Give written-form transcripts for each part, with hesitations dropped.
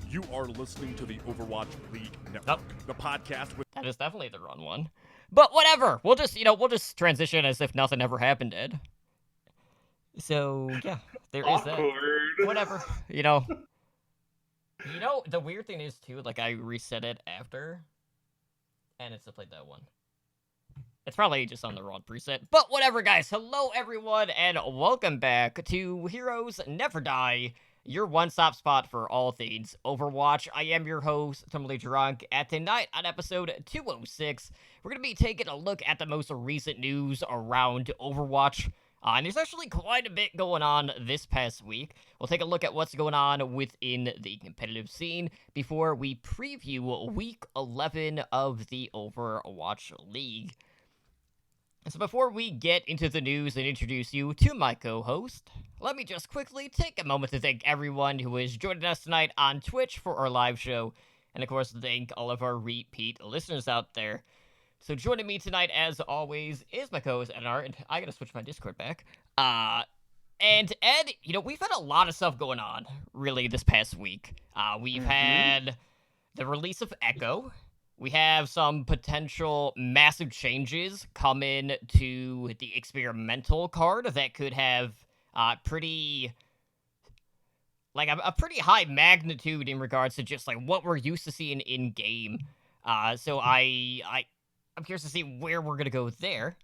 You are listening to the Overwatch League Network, the podcast with... That is definitely the wrong one. But whatever. We'll just transition as if nothing ever happened, Ed. So, yeah, there is that. Awkward. Whatever. The weird thing is, too, like, I reset it after, and it still played that one. It's probably just on the wrong preset. But whatever, guys. Hello, everyone, and welcome back to Heroes Never Die, your one-stop spot for all things Overwatch. I am your host, Totally Drunk, and tonight on episode 206, we're going to be taking a look at the most recent news around Overwatch. And there's actually quite a bit going on this past week. We'll take a look at what's going on within the competitive scene before we preview Week 11 of the Overwatch League. So before we get into the news and introduce you to my co-host, let me just quickly take a moment to thank everyone who is joining us tonight on Twitch for our live show, and of course thank all of our repeat listeners out there. So joining me tonight, as always, is my co-host Ednar, and I gotta switch my Discord back. And Ed, we've had a lot of stuff going on, really, this past week. We've had the release of Echo. We have some potential massive changes coming to the experimental card that could have a pretty high magnitude in regards to just like what we're used to seeing in game. So I'm curious to see where we're gonna go there.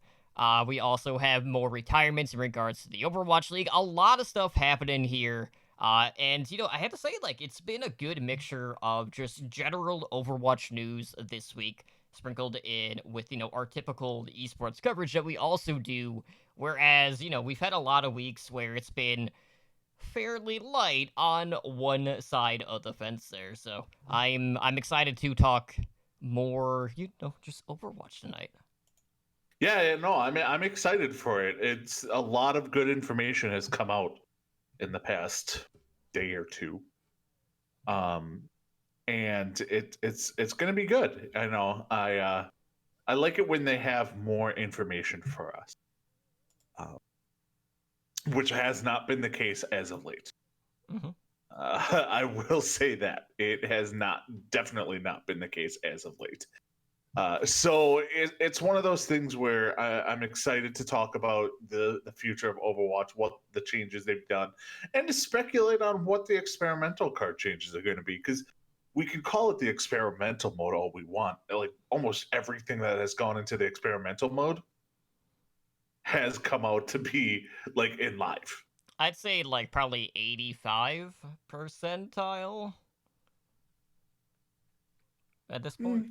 We also have more retirements in regards to the Overwatch League. A lot of stuff happening here. And I have to say, it's been a good mixture of just general Overwatch news this week, sprinkled in with, our typical esports coverage that we also do, whereas, we've had a lot of weeks where it's been fairly light on one side of the fence there, so I'm excited to talk more, just Overwatch tonight. Yeah, no, I'm excited for it. It's a lot of good information has come out in the past day or two, and it's gonna be good. I know. I like it when they have more information for us, which has not been the case as of late. Mm-hmm. I will say that it has definitely not been the case as of late. So it's one of those things where I'm excited to talk about the future of Overwatch, what the changes they've done, and to speculate on what the experimental card changes are going to be. Because we can call it the experimental mode all we want. Like almost everything that has gone into the experimental mode has come out to be like in live. I'd say probably 85 percentile at this point.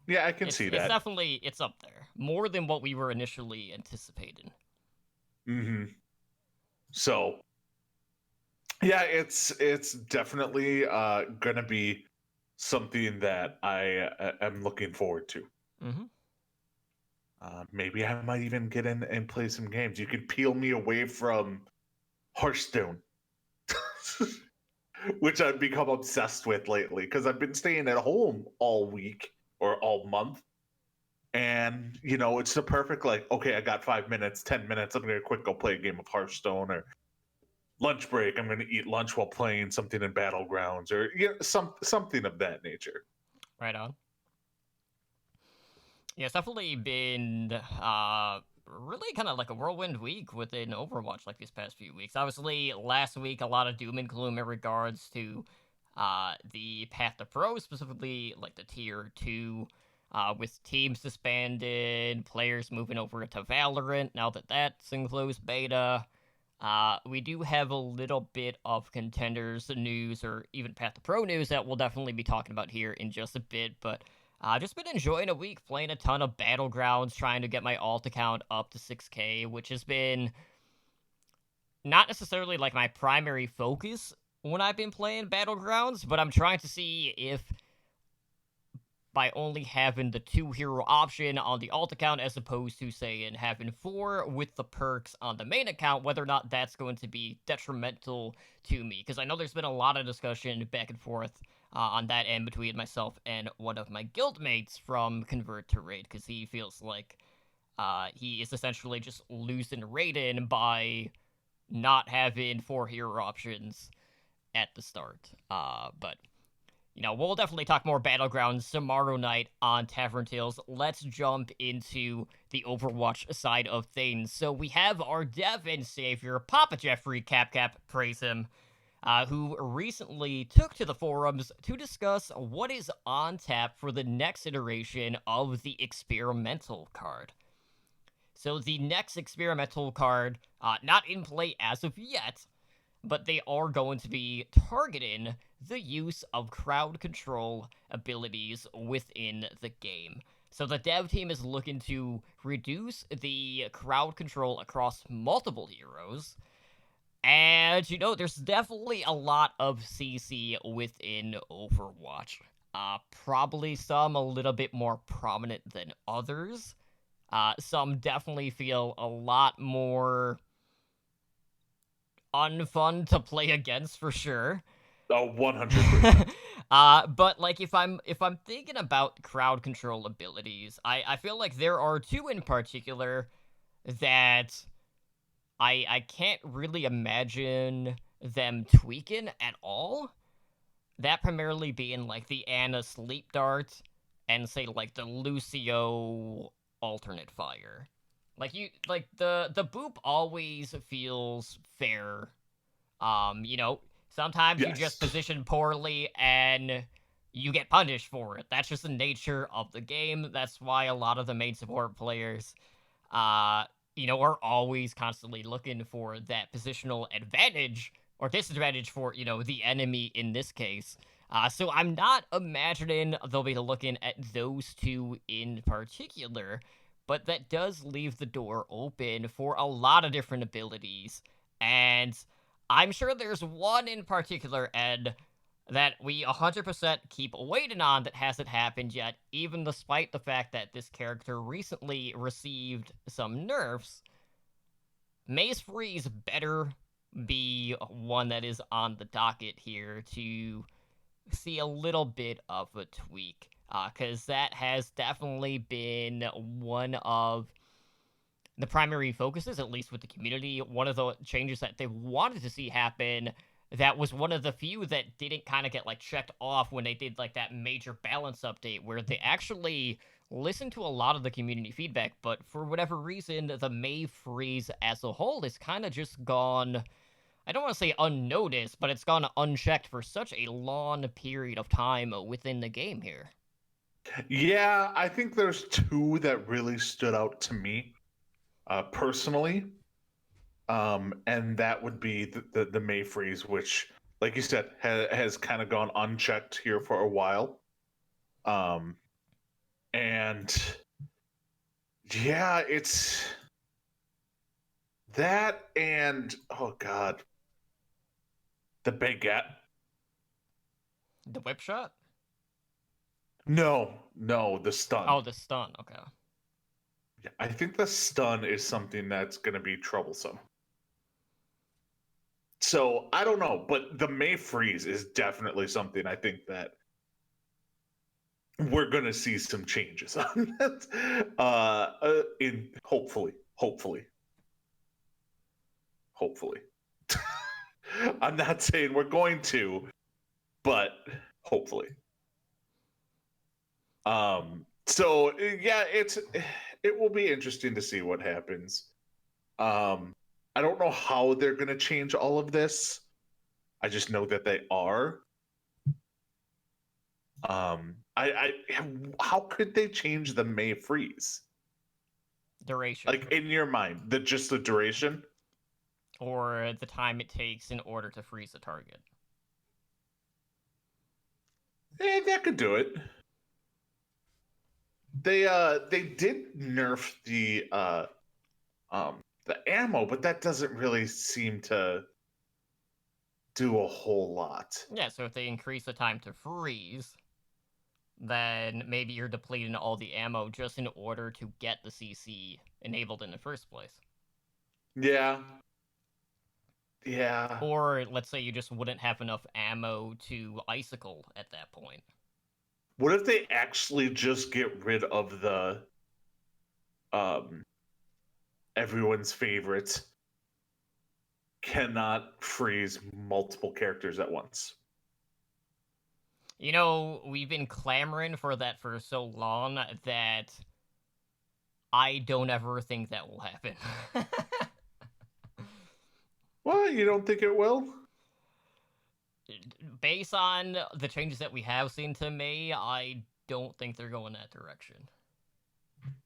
Yeah, I can see that. It's definitely, it's up there. More than what we were initially anticipating. Mm-hmm. So, yeah, it's definitely gonna be something that I am looking forward to. Mm-hmm. Maybe I might even get in and play some games. You could peel me away from Hearthstone, which I've become obsessed with lately because I've been staying at home all week or all month. And, it's the perfect, okay, I got 5 minutes, 10 minutes. I'm going to go play a game of Hearthstone, or lunch break. I'm going to eat lunch while playing something in Battlegrounds, or something of that nature. Right on. Yeah, it's definitely been really kind of like a whirlwind week within Overwatch these past few weeks. Obviously, last week, a lot of doom and gloom in regards to the Path to Pro, specifically the Tier 2, with teams disbanded, players moving over to Valorant now that that's in closed beta. We do have a little bit of Contenders news, or even Path to Pro news, that we'll definitely be talking about here in just a bit, but I've just been enjoying a week, playing a ton of Battlegrounds, trying to get my alt account up to 6k, which has been not necessarily my primary focus when I've been playing Battlegrounds, but I'm trying to see if by only having the 2-hero option on the alt account as opposed to, say, having 4 with the perks on the main account, whether or not that's going to be detrimental to me. Because I know there's been a lot of discussion back and forth on that end between myself and one of my guildmates from Convert to Raid, because he feels like he is essentially just losing Raiden by not having 4 hero options at the start. But we'll definitely talk more Battlegrounds tomorrow night on Tavern Tales. Let's jump into the Overwatch side of things. So we have our dev and savior, Papa Jeffrey, Cap, praise him, who recently took to the forums to discuss what is on tap for the next iteration of the experimental card. So the next experimental card, not in play as of yet, but they are going to be targeting the use of crowd control abilities within the game. So the dev team is looking to reduce the crowd control across multiple heroes. And, there's definitely a lot of CC within Overwatch. Probably some a little bit more prominent than others. Some definitely feel a lot more unfun to play against for sure. Oh, 100%. But like if I'm thinking about crowd control abilities, I feel like there are two in particular that I can't really imagine them tweaking at all. That primarily being like the Ana Sleep Dart and say like the Lucio alternate fire. Like the boop always feels fair. Sometimes you just Yes. position poorly and you get punished for it. That's just the nature of the game. That's why a lot of the main support players are always constantly looking for that positional advantage or disadvantage for, the enemy in this case. So I'm not imagining they'll be looking at those two in particular, but that does leave the door open for a lot of different abilities. And I'm sure there's one in particular, Ed, that we 100% keep waiting on that hasn't happened yet, even despite the fact that this character recently received some nerfs. Maze Freeze better be one that is on the docket here to see a little bit of a tweak, because that has definitely been one of the primary focuses, at least with the community. One of the changes that they wanted to see happen, that was one of the few that didn't kind of get like checked off when they did like that major balance update, where they actually listened to a lot of the community feedback, but for whatever reason, the May freeze as a whole is kind of just gone, I don't want to say unnoticed, but it's gone unchecked for such a long period of time within the game here. Yeah, I think there's two that really stood out to me personally. And that would be the May freeze, which, like you said, has kind of gone unchecked here for a while. And yeah, it's that, and oh god, the baguette. The whip shot? No, the stun. Oh, the stun. Okay. I think the stun is something that's going to be troublesome. So I don't know, but the May freeze is definitely something I think that we're going to see some changes on that. In hopefully. I'm not saying we're going to, but hopefully. So yeah, it will be interesting to see what happens. I don't know how they're going to change all of this. I just know that they are. I how could they change the May freeze? Duration. Like in your mind, just the duration, or the time it takes in order to freeze a target. that could do it. They did nerf the ammo, but that doesn't really seem to do a whole lot. Yeah, so if they increase the time to freeze, then maybe you're depleting all the ammo just in order to get the CC enabled in the first place. Yeah. Or let's say you just wouldn't have enough ammo to icicle at that point. What if they actually just get rid of the everyone's favorite cannot freeze multiple characters at once? You know, we've been clamoring for that for so long that I don't ever think that will happen. Well, you don't think it will? Based on the changes that we have seen to May, I don't think they're going that direction.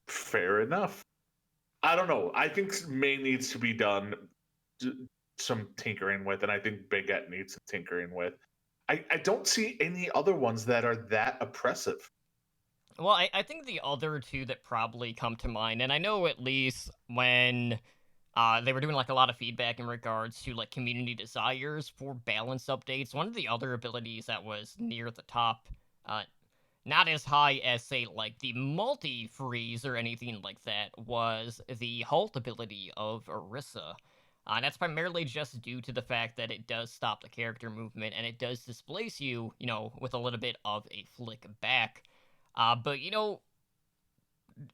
Fair enough. I don't know. I think May needs to be done some tinkering with, and I think Baguette needs some tinkering with. I don't see any other ones that are that oppressive. Well, I think the other two that probably come to mind, and I know at least when they were doing like a lot of feedback in regards to like community desires for balance updates. One of the other abilities that was near the top, not as high as say like the multi freeze or anything like that, was the halt ability of Orisa. And that's primarily just due to the fact that it does stop the character movement and it does displace you, you know, with a little bit of a flick back. But you know,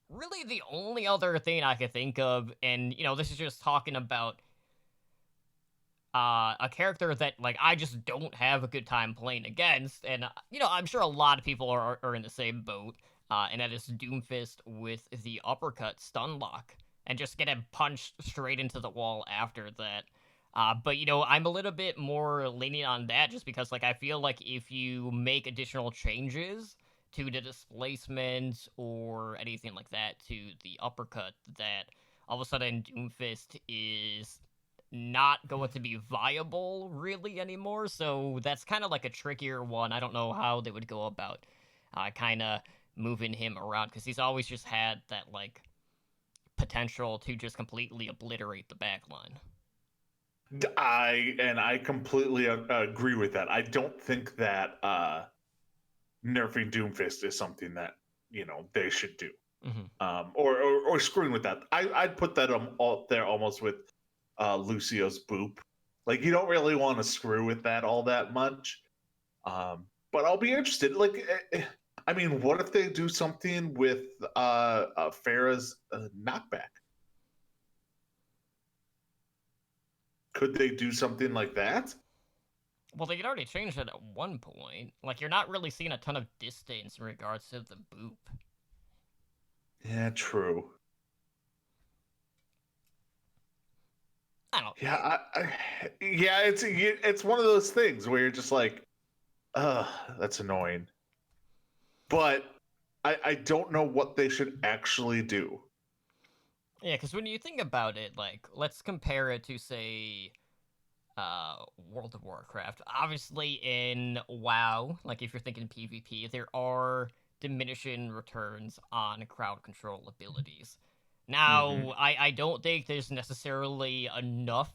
really the only other thing I could think of, and you know, this is just talking about a character that like I just don't have a good time playing against, and you know, I'm sure a lot of people are in the same boat, and that is Doomfist with the uppercut stun lock, and just get him punched straight into the wall after that. But you know, I'm a little bit more lenient on that just because like I feel like if you make additional changes to the displacement or anything like that to the uppercut, that all of a sudden Doomfist is not going to be viable really anymore. So that's kind of like a trickier one. I don't know how they would go about kind of moving him around because he's always just had that like potential to just completely obliterate the backline. I completely agree with that. I don't think that nerfing Doomfist is something that they should do, or screwing with that. I'd put that all there almost with Lucio's boop. Like you don't really want to screw with that all that much. But I'll be interested. Like, I mean, what if they do something with Pharah's knockback? Could they do something like that? Well, they had already changed it at one point. Like, you're not really seeing a ton of distance in regards to the boop. Yeah, true. I don't. Yeah, yeah, it's one of those things where you're just like, that's annoying. But I don't know what they should actually do. Yeah, because when you think about it, like, let's compare it to, say, World of Warcraft. Obviously, in WoW, like, if you're thinking PvP, there are diminishing returns on crowd control abilities. Now, I don't think there's necessarily enough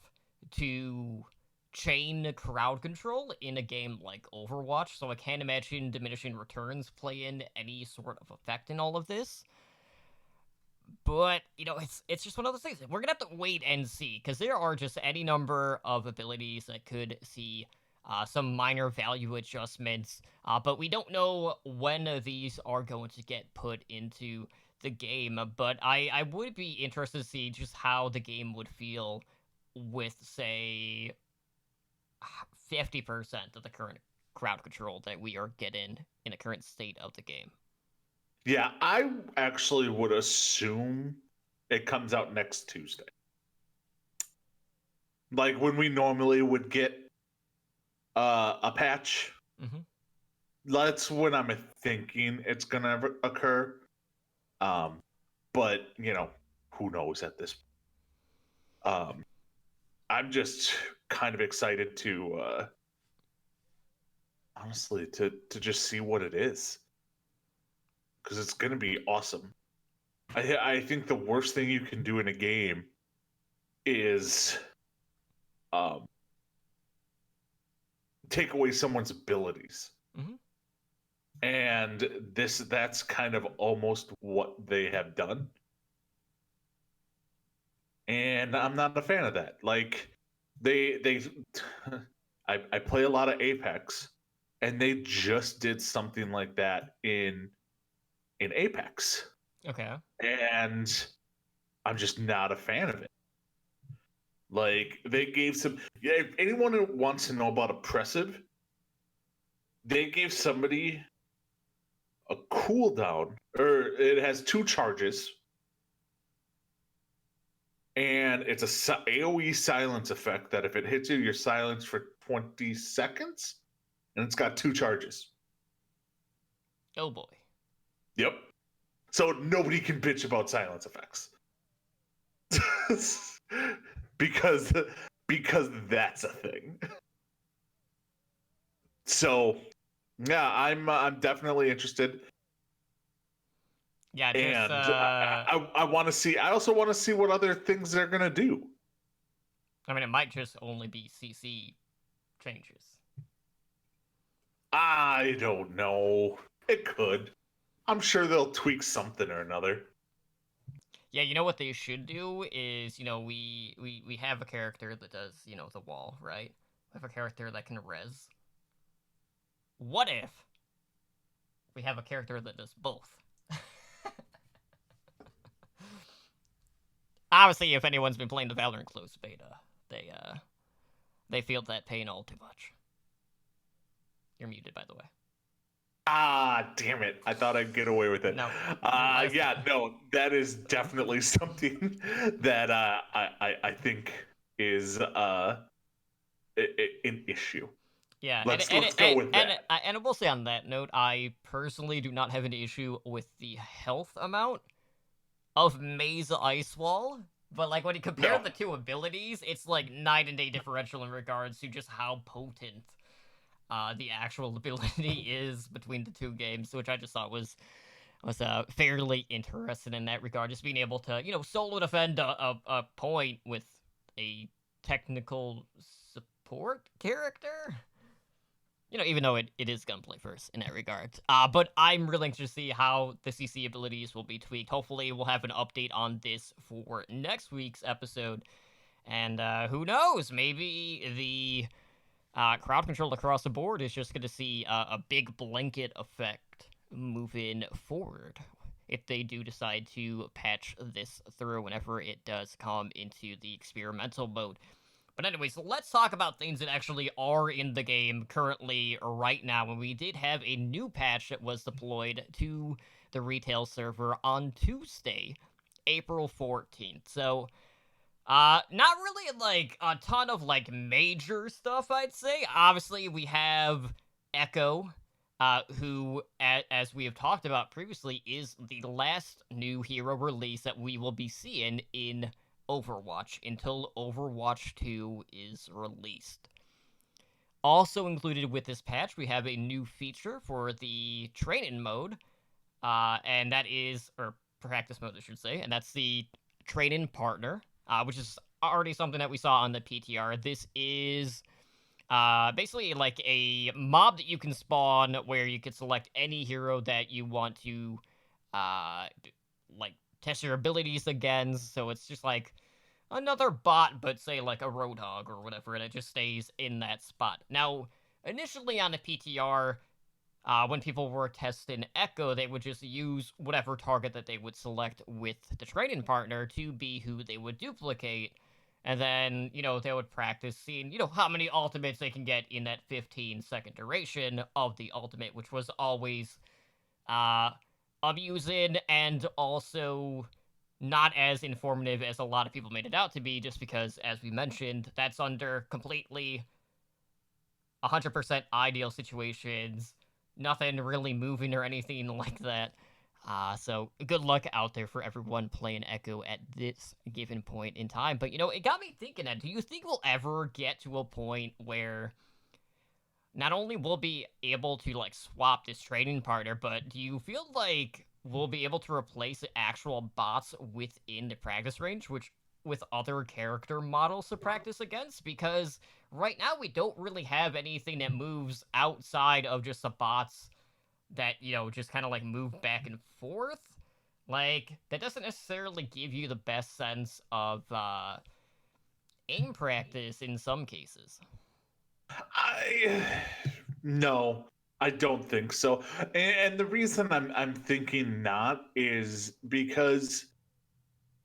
to chain crowd control in a game like Overwatch, so I can't imagine diminishing returns play in any sort of effect in all of this. But, you know, it's just one of those things. We're gonna have to wait and see, because there are just any number of abilities that could see some minor value adjustments, but we don't know when these are going to get put into the game. But I would be interested to see just how the game would feel with, say, 50% of the current crowd control that we are getting in the current state of the game. Yeah, I actually would assume it comes out next Tuesday. Like when we normally would get a patch. Mm-hmm. That's when I'm thinking it's gonna occur. But who knows at this. I'm just kind of excited to honestly to just see what it is, because it's gonna be awesome. I think the worst thing you can do in a game is take away someone's abilities. Mm-hmm. And that's kind of almost what they have done. And I'm not a fan of that. Like they I play a lot of Apex, and they just did something like that in Apex. Okay. And I'm just not a fan of it. Like they gave some. Yeah, if anyone who wants to know about oppressive, they gave somebody a cooldown, or it has 2 charges, and it's a AoE silence effect that if it hits you, you're silenced for 20 seconds, and it's got 2 charges. Oh boy. Yep. So nobody can bitch about silence effects. because that's a thing. So yeah, I'm definitely interested. Yeah, just And I want to see. I also want to see what other things they're gonna do. I mean, it might just only be CC changes. I don't know. It could. I'm sure they'll tweak something or another. Yeah, you know what they should do is, we have a character that does, the wall, right? We have a character that can res. What if we have a character that does both? Obviously, if anyone's been playing the Valorant closed beta, they feel that pain all too much. You're muted, by the way. Ah, damn it. I thought I'd get away with it. No. Yeah, no, that is definitely something that I think is an issue. Yeah, let's go with that. And I will say on that note, I personally do not have an issue with the health amount of Maze Ice Wall, but like when you compare the two abilities, it's like night and day differential in regards to just how potent the actual ability is between the two games, which I just thought was fairly interesting in that regard. Just being able to, solo defend a point with a technical support character. Even though it is gunplay first in that regard. But I'm really interested to see how the CC abilities will be tweaked. Hopefully we'll have an update on this for next week's episode. And who knows, maybe the crowd control across the board is just going to see a big blanket effect moving forward if they do decide to patch this through whenever it does come into the experimental mode. But anyways, let's talk about things that actually are in the game currently right now. And we did have a new patch that was deployed to the retail server on Tuesday, April 14th. So, not really like a ton of like major stuff, I'd say. Obviously, we have Echo, who, as we have talked about previously, is the last new hero release that we will be seeing in Overwatch until Overwatch 2 is released. Also included with this patch, we have a new feature for the training mode, and that is, or practice mode, I should say, and that's the training partner, which is already something that we saw on the PTR. This is basically like a mob that you can spawn where you can select any hero that you want to, like, test your abilities against. So it's just like another bot, but say like a Roadhog or whatever, and it just stays in that spot. Now, initially on the PTR, when people were testing Echo, they would just use whatever target that they would select with the training partner to be who they would duplicate. And then, they would practice seeing, how many ultimates they can get in that 15-second duration of the ultimate, which was always, amusing and also not as informative as a lot of people made it out to be, just because, as we mentioned, that's under completely 100% ideal situations, nothing really moving or anything like that. So good luck out there for everyone playing Echo at this given point in time. But, it got me thinking, do you think we'll ever get to a point where not only will be able to, like, swap this training partner, but do you feel like we'll be able to replace actual bots within the practice range, with other character models to practice against? Because right now we don't really have anything that moves outside of just the bots that, just kind of, like, move back and forth. Like, that doesn't necessarily give you the best sense of, aim practice in some cases. No, I don't think so. And the reason I'm thinking not is because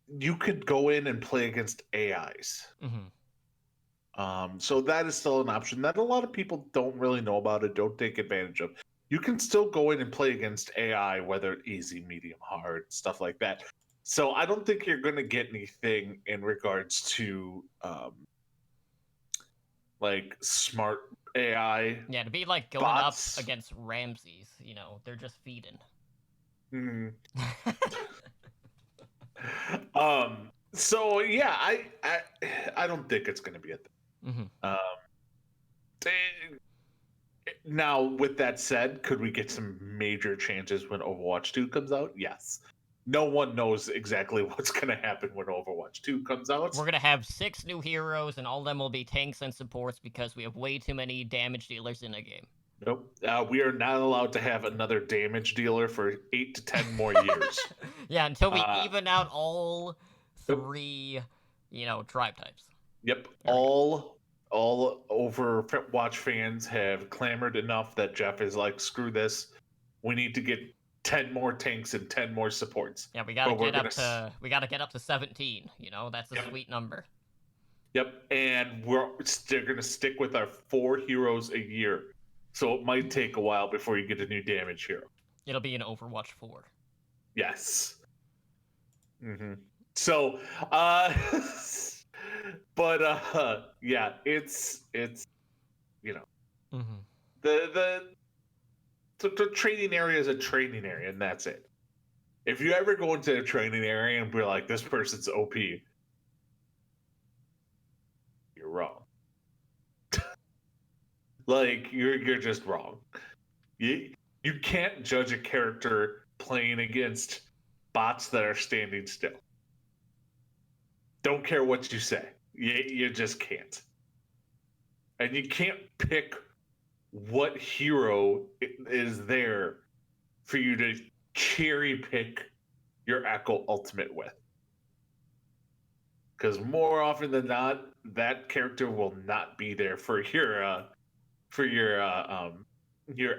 you could go in and play against AIs. Mm-hmm. So that is still an option that a lot of people don't really know about it, don't take advantage of. You can still go in and play against AI, whether easy, medium, hard, stuff like that. So I don't think you're going to get anything in regards to like smart AI Yeah, to be like going bots. up against Ramses, they're just feeding. Mhm. So yeah, I don't think it's going to be a thing. Mm-hmm. Eh, Now, with that said, could we get some major changes when Overwatch 2 comes out? Yes. No one knows exactly what's going to happen when Overwatch 2 comes out. We're gonna have 6 new heroes, and all of them will be tanks and supports because we have way too many damage dealers in the game. Nope. We are not allowed to have another damage dealer for 8 to 10 more years. Yeah, until we Uh, even out all 3, tribe types. Yep. There we All Overwatch fans have clamored enough that Jeff is like, screw this. We need to get 10 more tanks and 10 more supports. Yeah, we gotta But we're get up gonna to 17. That's a Yep. sweet number. Yep, and they're going to stick with our 4 heroes a year. So it might take a while before you get a new damage hero. It'll be an Overwatch 4. Yes. So, but yeah, it's Mm-hmm. the training area is a training area, and that's it. If you ever go into a training area and be like, this person's OP, you're wrong. Like you're just wrong. You can't judge a character playing against bots that are standing still. Don't care what you say. You just can't. And you can't pick what hero is there for you to cherry pick your Echo Ultimate with. Because more often than not, that character will not be there for your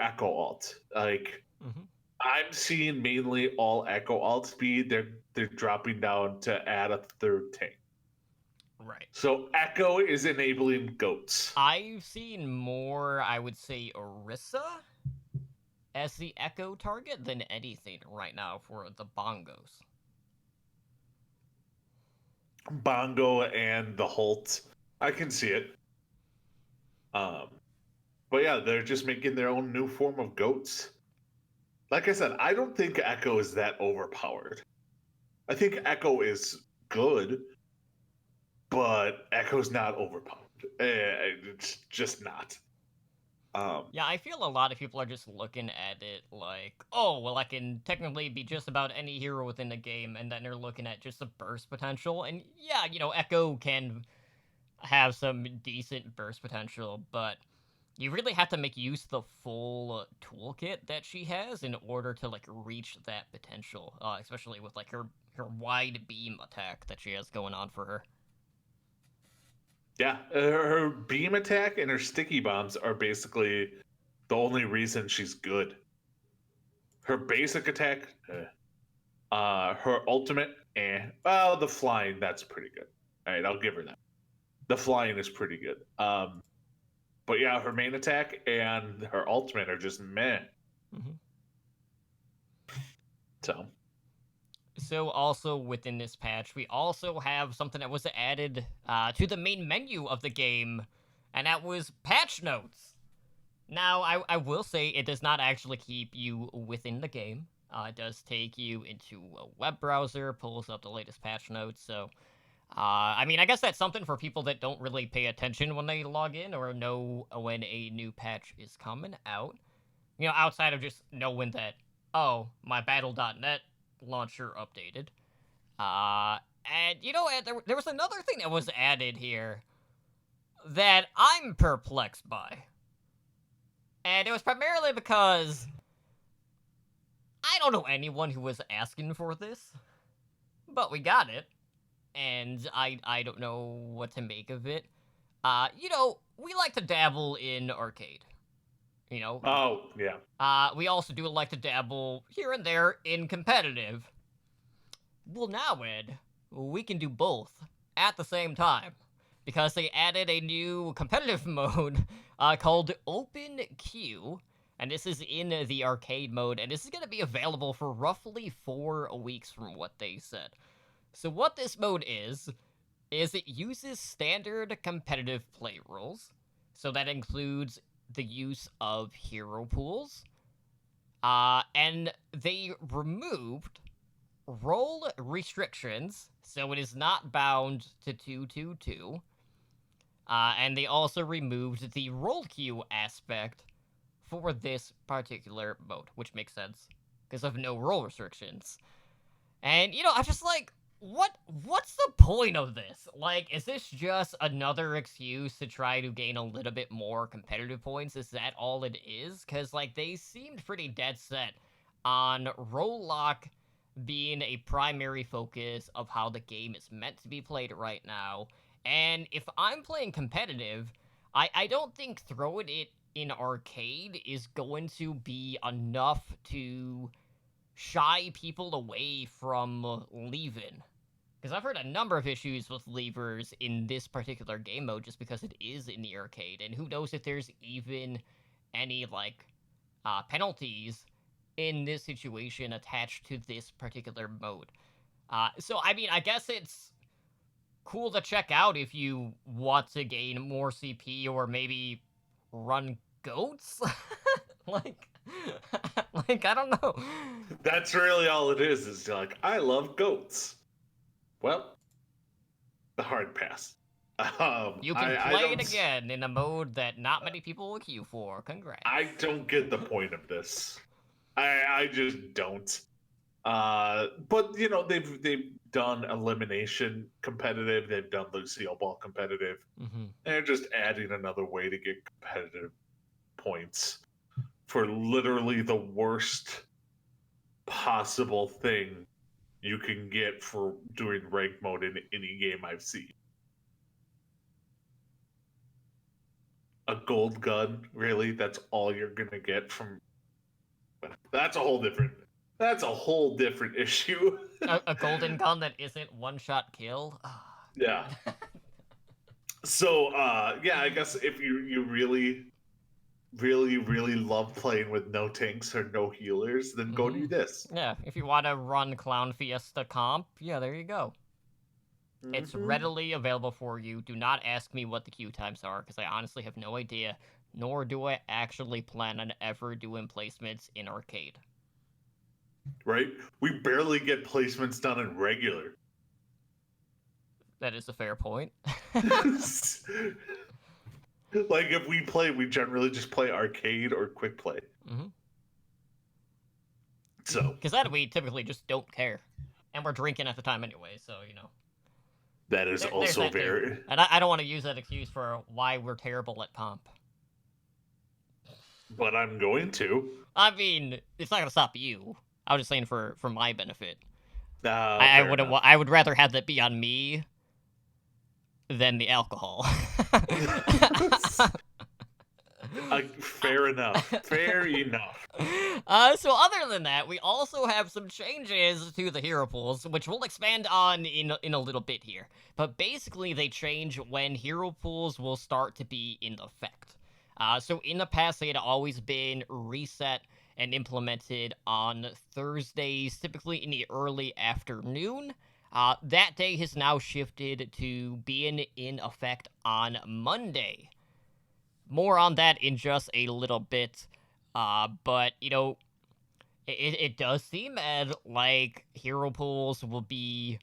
Echo Alt. Like Mm-hmm. I'm seeing mainly all Echo Alt speed. They're dropping down to add a third tank. Right. So Echo is enabling goats. I've seen more, I would say, Orisa as the Echo target than anything right now for the Bongos. Bongo and the Holt. I can see it. But yeah, they're just making their own new form of goats. Like I said, I don't think Echo is that overpowered. I think Echo is good, but Echo's not overpowered. It's just not. Yeah, I feel a lot of people are just looking at it like, oh, well, I can technically be just about any hero within the game, and then they're looking at just the burst potential. And yeah, Echo can have some decent burst potential, but you really have to make use of the full toolkit that she has in order to reach that potential, especially with her wide beam attack that she has going on for her. Yeah, her beam attack and her sticky bombs are basically the only reason she's good. Her basic attack, her ultimate, well, the flying, that's pretty good. All right, I'll give her that. The flying is pretty good. But yeah, her main attack and her ultimate are just meh. Mm-hmm. So also within this patch, we also have something that was added to the main menu of the game, and that was patch notes. Now, I will say it does not actually keep you within the game. It does take you into a web browser, pulls up the latest patch notes, so... I guess that's something for people that don't really pay attention when they log in or know when a new patch is coming out. Outside of just knowing that, oh, my Battle.net launcher updated. And there was another thing that was added here that I'm perplexed by. And it was primarily because I don't know anyone who was asking for this, but we got it. And I don't know what to make of it. We like to dabble in arcade. Oh, yeah. We also do like to dabble here and there in competitive. Well, now, Ed, we can do both at the same time. because they added a new competitive mode called Open Queue. And this is in the arcade mode, and this is going to be available for roughly 4 weeks from what they said. So what this mode is it uses standard competitive play rules. So that includes the use of hero pools. And they removed role restrictions, so it is not bound to 2-2-2. And they also removed the role queue aspect for this particular mode, which makes sense because of no role restrictions. And I'm just like, what's the point of this? Like, is this just another excuse to try to gain a little bit more competitive points? Is that all it is? Because like they seemed pretty dead set on role lock being a primary focus of how the game is meant to be played right now. And if I'm playing competitive, I don't think throwing it in arcade is going to be enough to shy people away from leaving. Because I've heard a number of issues with levers in this particular game mode just because it is in the arcade, and who knows if there's even any, like, penalties in this situation attached to this particular mode. So, I mean, I guess it's cool to check out if you want to gain more CP or maybe run goats. like I don't know. That's really all it is like, I love goats. Well, the hard pass. You can play it again in a mode that not many people will queue for. Congrats. I don't get the point of this. I just don't. But they've done elimination competitive. They've done Lucille Ball competitive. Mm-hmm. They're just adding another way to get competitive points for literally the worst possible thing you can get for doing rank mode in any game I've seen. A gold gun, really? That's all you're gonna get from? That's a whole different issue. a golden gun that isn't one-shot kill. Yeah. So, yeah, I guess if you really, really, really love playing with no tanks or no healers, then go do this. Yeah, if you want to run Clown Fiesta comp, yeah, there you go. Mm-hmm. It's readily available for you. Do not ask me what the queue times are, because I honestly have no idea, nor do I actually plan on ever doing placements in arcade. Right? We barely get placements done in regular. That is a fair point. Like, if we play, we generally just play arcade or quick play. Mm-hmm. So. Because that we typically just don't care. And we're drinking at the time anyway, so, That is also that very... thing. And I don't want to use that excuse for why we're terrible at comp. But I'm going to. I mean, it's not going to stop you. I was just saying for my benefit. I would rather have that be on me than the alcohol. Fair enough. Fair enough. So other than that, we also have some changes to the hero pools, which we'll expand on in a little bit here. But basically, they change when hero pools will start to be in effect. So in the past, they had always been reset and implemented on Thursdays, typically in the early afternoon. That day has now shifted to being in effect on Monday. More on that in just a little bit. But, it does seem like hero pools will be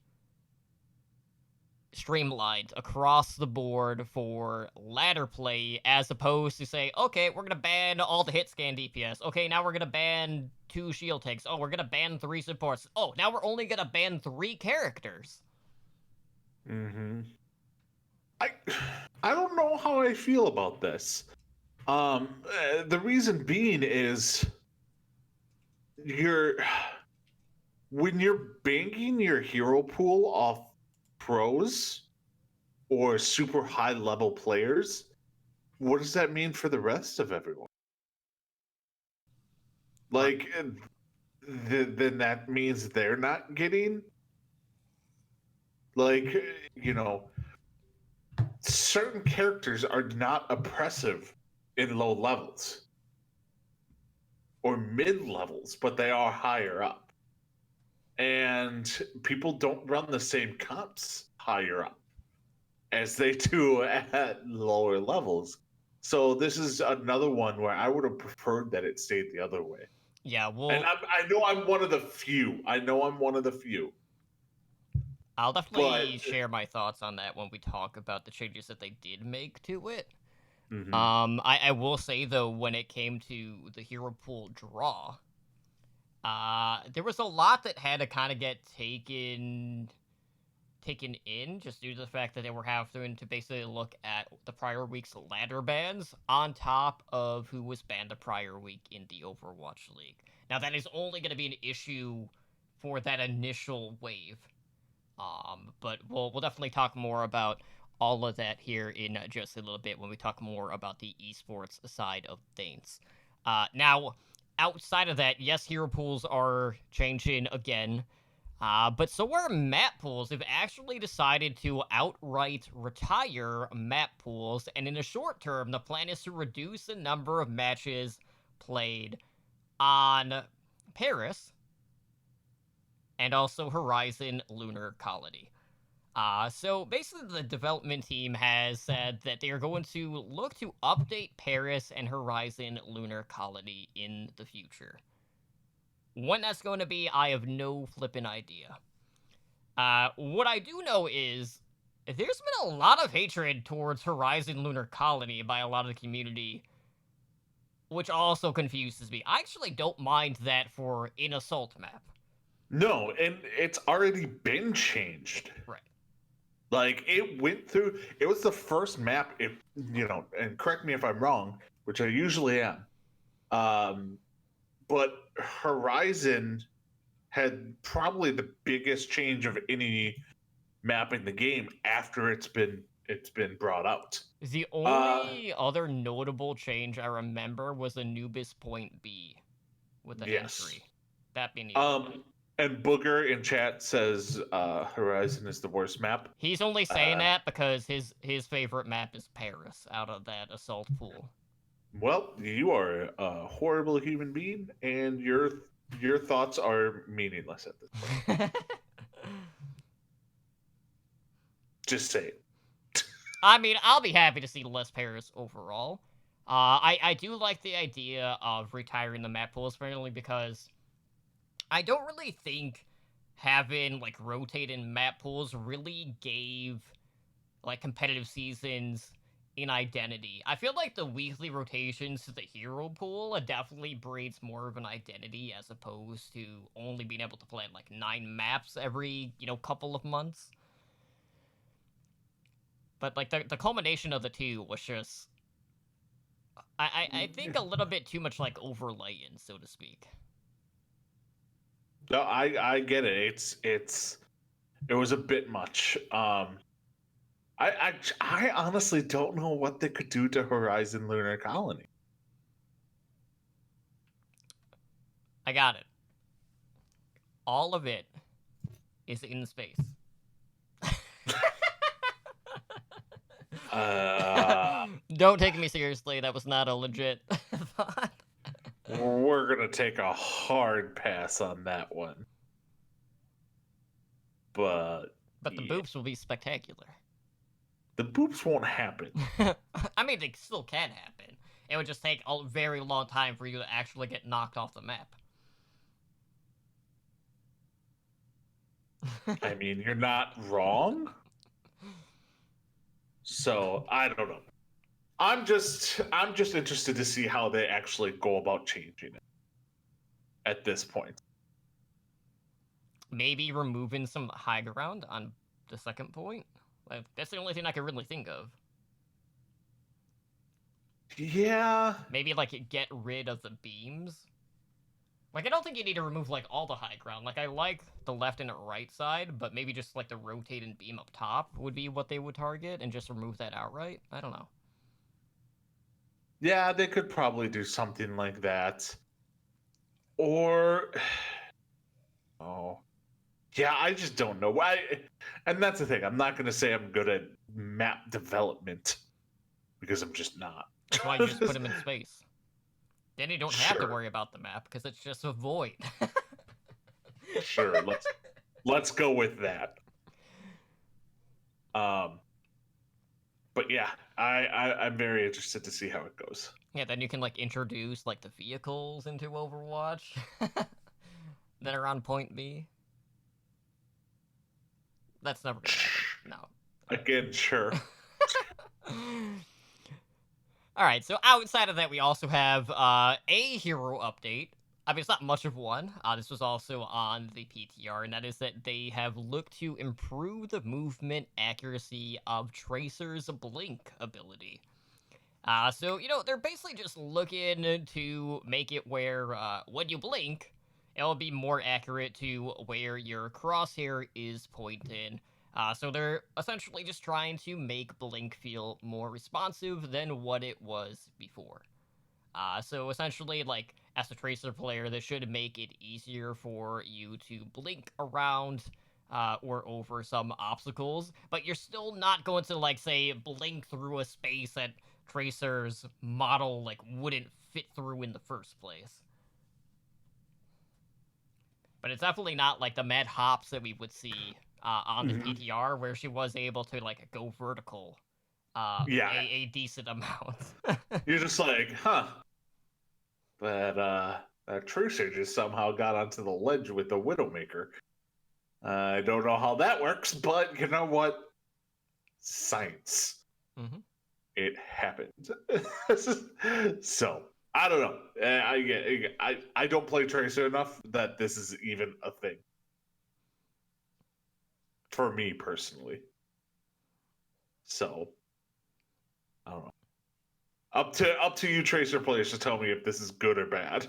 streamlined across the board for ladder play, as opposed to say, okay, we're gonna ban all the hit scan DPS. Okay, now we're gonna ban 2 shield tanks. Oh, we're gonna ban 3 supports. Oh, now we're only gonna ban 3 characters. Mm-hmm. I don't know how I feel about this. The reason being is when you're banking your hero pool off pros or super high level players, what does that mean for the rest of everyone? Like, then that means they're not getting, like, certain characters are not oppressive in low levels or mid levels, but they are higher up. And people don't run the same comps higher up as they do at lower levels. So this is another one where I would have preferred that it stayed the other way. Yeah, well, And I know I'm one of the few. I know I'm one of the few. I'll definitely but- share my thoughts on that when we talk about the changes that they did make to it. Mhm. I will say though, when it came to the hero pool draw, there was a lot that had to kind of get taken in just due to the fact that they were having to basically look at the prior week's ladder bans on top of who was banned the prior week in the Overwatch League. Now that is only going to be an issue for that initial wave. But we'll definitely talk more about all of that here in just a little bit when we talk more about the esports side of things. Now, outside of that, yes, hero pools are changing again. But so are map pools. They've actually decided to outright retire map pools, and in the short term, the plan is to reduce the number of matches played on Paris and also Horizon Lunar Colony. So basically, the development team has said that they are going to look to update Paris and Horizon Lunar Colony in the future. When that's going to be, I have no flippin' idea. What I do know is there's been a lot of hatred towards Horizon Lunar Colony by a lot of the community, which also confuses me. I actually don't mind that for an assault map. No, and it's already been changed. Right. Like it went through. It was the first map. If and correct me if I'm wrong, which I usually am. But Horizon had probably the biggest change of any map in the game after it's been brought out. The only other notable change I remember was Anubis Point B with the Yes. entry. That being the only one. And Booger in chat says Horizon is the worst map. He's only saying that because his favorite map is Paris out of that assault pool. Well, you are a horrible human being, and your thoughts are meaningless at this point. Just say it. I mean, I'll be happy to see less Paris overall. I do like the idea of retiring the map pool, especially because I don't really think having like rotating map pools really gave like competitive seasons an identity. I feel like the weekly rotations to the hero pool definitely breeds more of an identity as opposed to only being able to play like 9 maps every, couple of months. But like the culmination of the two was just I think a little bit too much like overlaying, so to speak. No, I get it. It was a bit much. I honestly don't know what they could do to Horizon Lunar Colony. I got it. All of it is in space. Don't take me seriously. That was not a legit thought. We're gonna take a hard pass on that one. But the boops will be spectacular. The boops won't happen. I mean, they still can happen. It would just take a very long time for you to actually get knocked off the map. I mean, you're not wrong. So I don't know. I'm just interested to see how they actually go about changing it at this point. Maybe removing some high ground on the second point. Like, that's the only thing I can really think of. Yeah. Maybe like get rid of the beams. Like, I don't think you need to remove like all the high ground. Like, I like the left and right side, but maybe just like the rotating beam up top would be what they would target, and just remove that outright. I don't know. Yeah, they could probably do something like that. Or Yeah, I just don't know why. And that's the thing. I'm not going to say I'm good at map development because I'm just not. That's why you just put them in space. Then you don't have to Sure. worry about the map because it's just a void. Sure, let's go with that. But yeah, I'm very interested to see how it goes. Yeah, then you can like introduce like the vehicles into Overwatch that are on point B. That's never gonna happen. No. Again, sure. Alright, so outside of that, we also have a hero update. I mean, it's not much of one. This was also on the PTR, and that is that they have looked to improve the movement accuracy of Tracer's Blink ability. So, you know, they're basically just looking to make it where when you blink, it'll be more accurate to where your crosshair is pointed. So they're essentially just trying to make Blink feel more responsive than what it was before. So essentially, like, as a Tracer player, this should make it easier for you to blink around or over some obstacles, but you're still not going to, like, say, blink through a space that Tracer's model, like, wouldn't fit through in the first place. But it's definitely not like the mad hops that we would see on the PTR, where she was able to, like, go vertical Yeah. a decent amount. You're just like, huh. That Tracer just somehow got onto the ledge with the Widowmaker. I don't know how that works, but you know what? Science. Mhm. It happened. So I don't know. I don't play Tracer enough that this is even a thing for me personally. So I don't know. Up to you, Tracer players, to tell me if this is good or bad.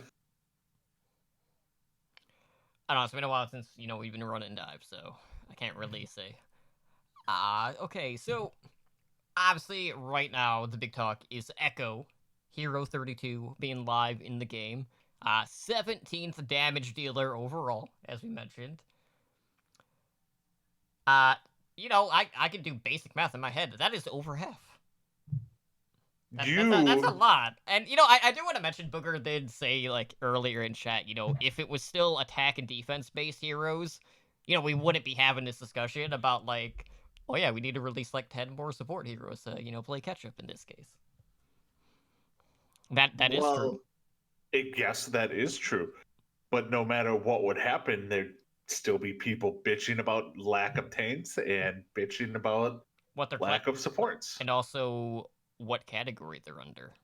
I don't know, it's been a while since, you know, we've been running dive, so I can't really say. Okay, so obviously right now the big talk is Echo, Hero 32, being live in the game. 17th damage dealer overall, as we mentioned. You know, I can do basic math in my head. That is over half. That's a lot. And, you know, I do want to mention, Booger did say, like, earlier in chat, you know, if it was still attack and defense-based heroes, you know, we wouldn't be having this discussion about, like, oh yeah, we need to release, like, 10 more support heroes to, you know, play catch-up in this case. That is true. Yes, that is true. But no matter what would happen, there'd still be people bitching about lack of tanks and bitching about What they're lack of supports. and also what category they're under.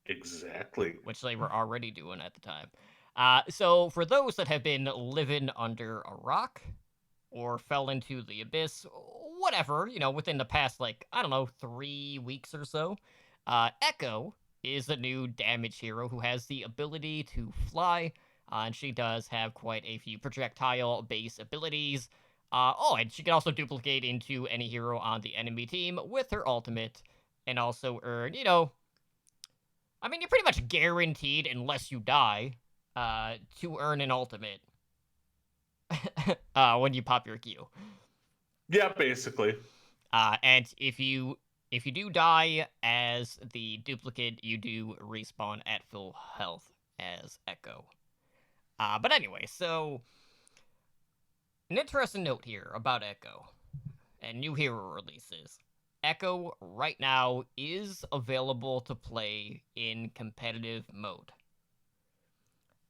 Exactly. Which they were already doing at the time. So for those that have been living under a rock or fell into the abyss, whatever, you know, within the past, like, I don't know, 3 weeks or so, Echo is a new damage hero who has the ability to fly, and she does have quite a few projectile-based abilities. And she can also duplicate into any hero on the enemy team with her ultimate, and also earn, you know, I mean, you're pretty much guaranteed, unless you die, to earn an ultimate when you pop your Q. Yeah, basically. And if you do die as the duplicate, you do respawn at full health as Echo. But anyway, so an interesting note here about Echo and new hero releases. Echo right now is available to play in competitive mode.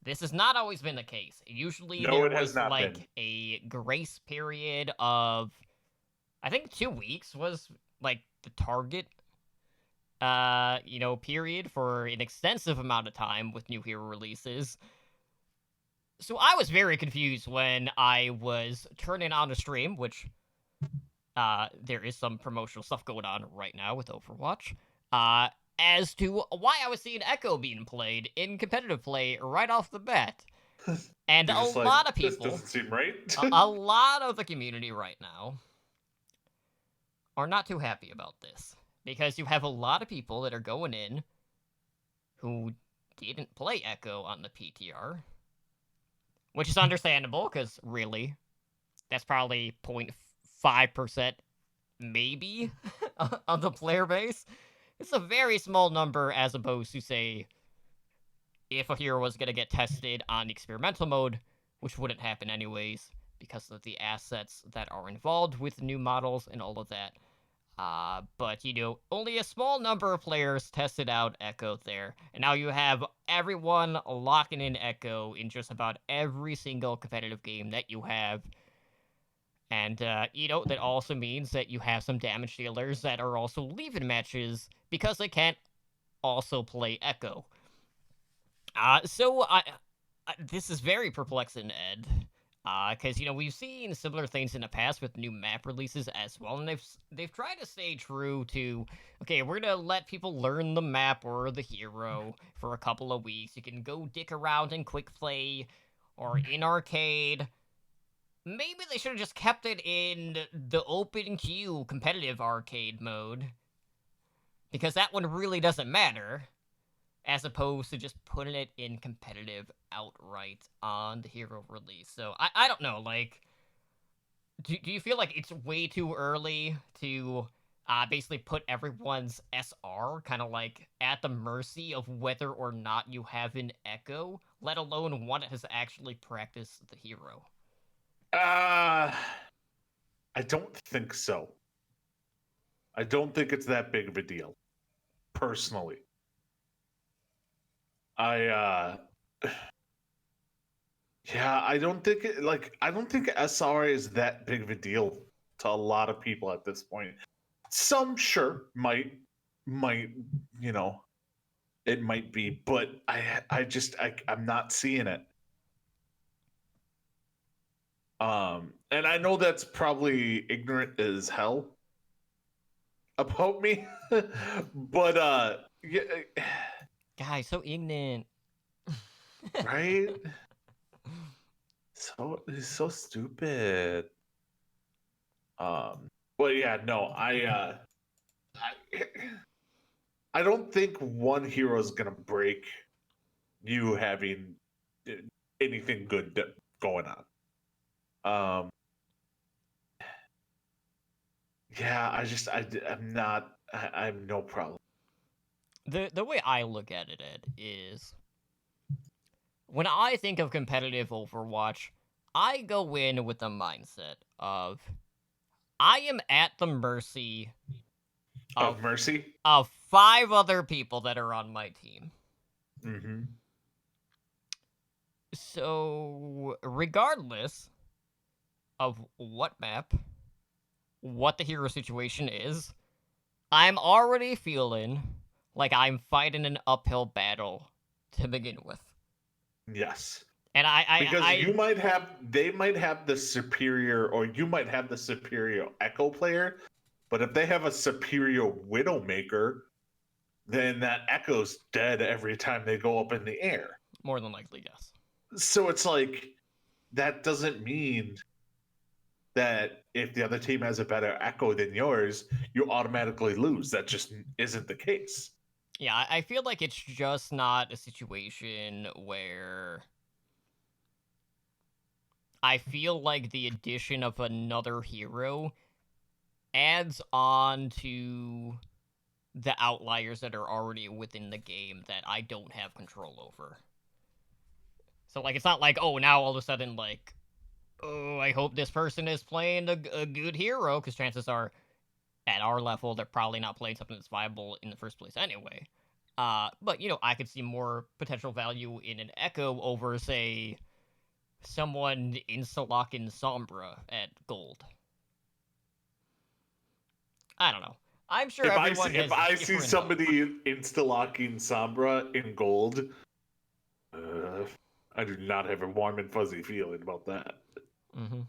This has not always been the case. Usually there was like a grace period of, I think 2 weeks was like the target you know, period for an extensive amount of time with new hero releases. So I was very confused when I was turning on the stream, which there is some promotional stuff going on right now with Overwatch, as to why I was seeing Echo being played in competitive play right off the bat. And a lot of people, this doesn't seem right. a lot of the community right now are not too happy about this, because you have a lot of people that are going in who didn't play Echo on the PTR, which is understandable, because really, that's probably 0.5% maybe on the player base. It's a very small number as opposed to, say, if a hero was going to get tested on experimental mode, which wouldn't happen anyways because of the assets that are involved with new models and all of that. But, only a small number of players tested out Echo there, and now you have everyone locking in Echo in just about every single competitive game that you have. And, that also means that you have some damage dealers that are also leaving matches because they can't also play Echo. So this is very perplexing, Ed. Because we've seen similar things in the past with new map releases as well, and they've tried to stay true to, okay, we're gonna let people learn the map or the hero for a couple of weeks. You can go dick around in quick play or in arcade. Maybe they should have just kept it in the open queue competitive arcade mode, because that one really doesn't matter, as opposed to just putting it in competitive outright on the hero release. So, I don't know, like, do you feel like it's way too early to basically put everyone's SR kind of like at the mercy of whether or not you have an Echo, let alone one that has actually practiced the hero? I don't think so. I don't think it's that big of a deal, personally. Yeah, I don't think I don't think SR is that big of a deal to a lot of people at this point. Some sure might it might be, but I'm not seeing it. And I know that's probably ignorant as hell about me, but yeah, Guys, so ignorant. right? So he's so stupid. But yeah, no, I don't think one hero is gonna break you having anything good going on. Yeah, I have no problem. The way I look at it, Ed, is when I think of competitive Overwatch, I go in with the mindset of I am at the mercy Of mercy? of 5 other people that are on my team. Mm-hmm. So, regardless of what map, what the hero situation is, I'm already feeling like I'm fighting an uphill battle to begin with. Yes. And because they might have the superior, or you might have the superior Echo player, but if they have a superior Widowmaker, then that Echo's dead every time they go up in the air. More than likely, yes. So it's like, that doesn't mean that if the other team has a better Echo than yours, you automatically lose. That just isn't the case. Yeah, I feel like it's just not a situation where I feel like the addition of another hero adds on to the outliers that are already within the game that I don't have control over. So, like, it's not like, oh, now all of a sudden, like, oh, I hope this person is playing a good hero, because chances are, at our level, they're probably not playing something that's viable in the first place anyway. But, I could see more potential value in an Echo over, say, someone insta-locking Sombra at gold. I don't know. I'm sure if I see somebody insta-locking Sombra in gold, I do not have a warm and fuzzy feeling about that. Mm-hmm.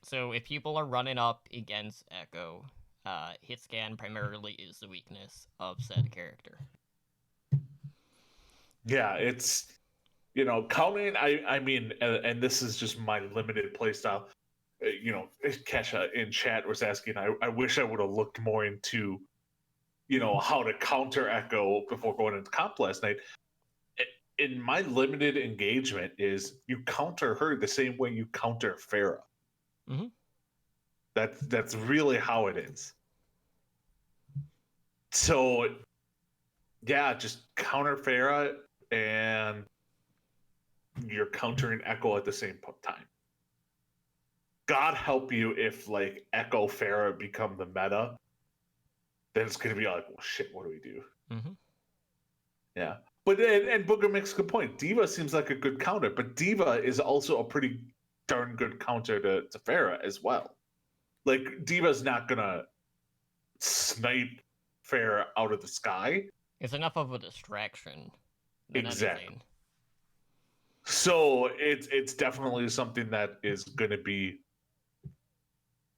So if people are running up against Echo, hit scan primarily is the weakness of said character. Yeah, it's counting. I mean, and this is just my limited playstyle. Kesha in chat was asking. I wish I would have looked more into, how to counter Echo before going into comp last night. In my limited engagement, is you counter her the same way you counter Pharah. Mhm. That's really how it is. So yeah, just counter Farah and you're countering Echo at the same time. God help you if like Echo Farah become the meta, then it's gonna be like, well, shit, what do we do? Mhm. Yeah, but and Booger makes a good point. Diva seems like a good counter, but Diva is also a pretty darn good counter to Farah as well. Like Diva's not gonna snipe Farah out of the sky. It's enough of a distraction than Exactly. anything. So it's definitely something that is going to be,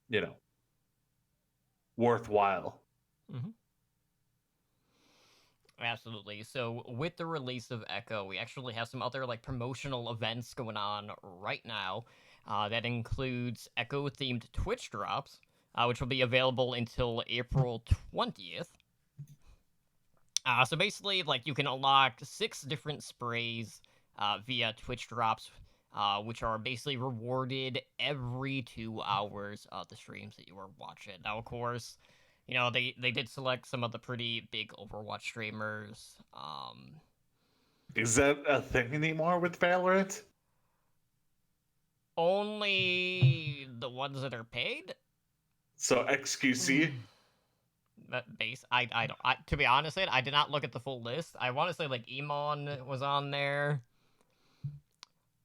you know, worthwhile. Mhm. Absolutely. So with the release of Echo, we actually have some other like promotional events going on right now. That includes Echo themed Twitch drops, which will be available until April 20th. So basically, like you can unlock 6 different sprays via Twitch drops, which are basically rewarded every 2 hours of the streams that you are watching. Now, of course, you know they did select some of the pretty big Overwatch streamers. Is that a thing anymore with Valorant? Only the ones that are paid. So XQC, Base. I don't. To be honest, I did not look at the full list. I want to say like Emon was on there.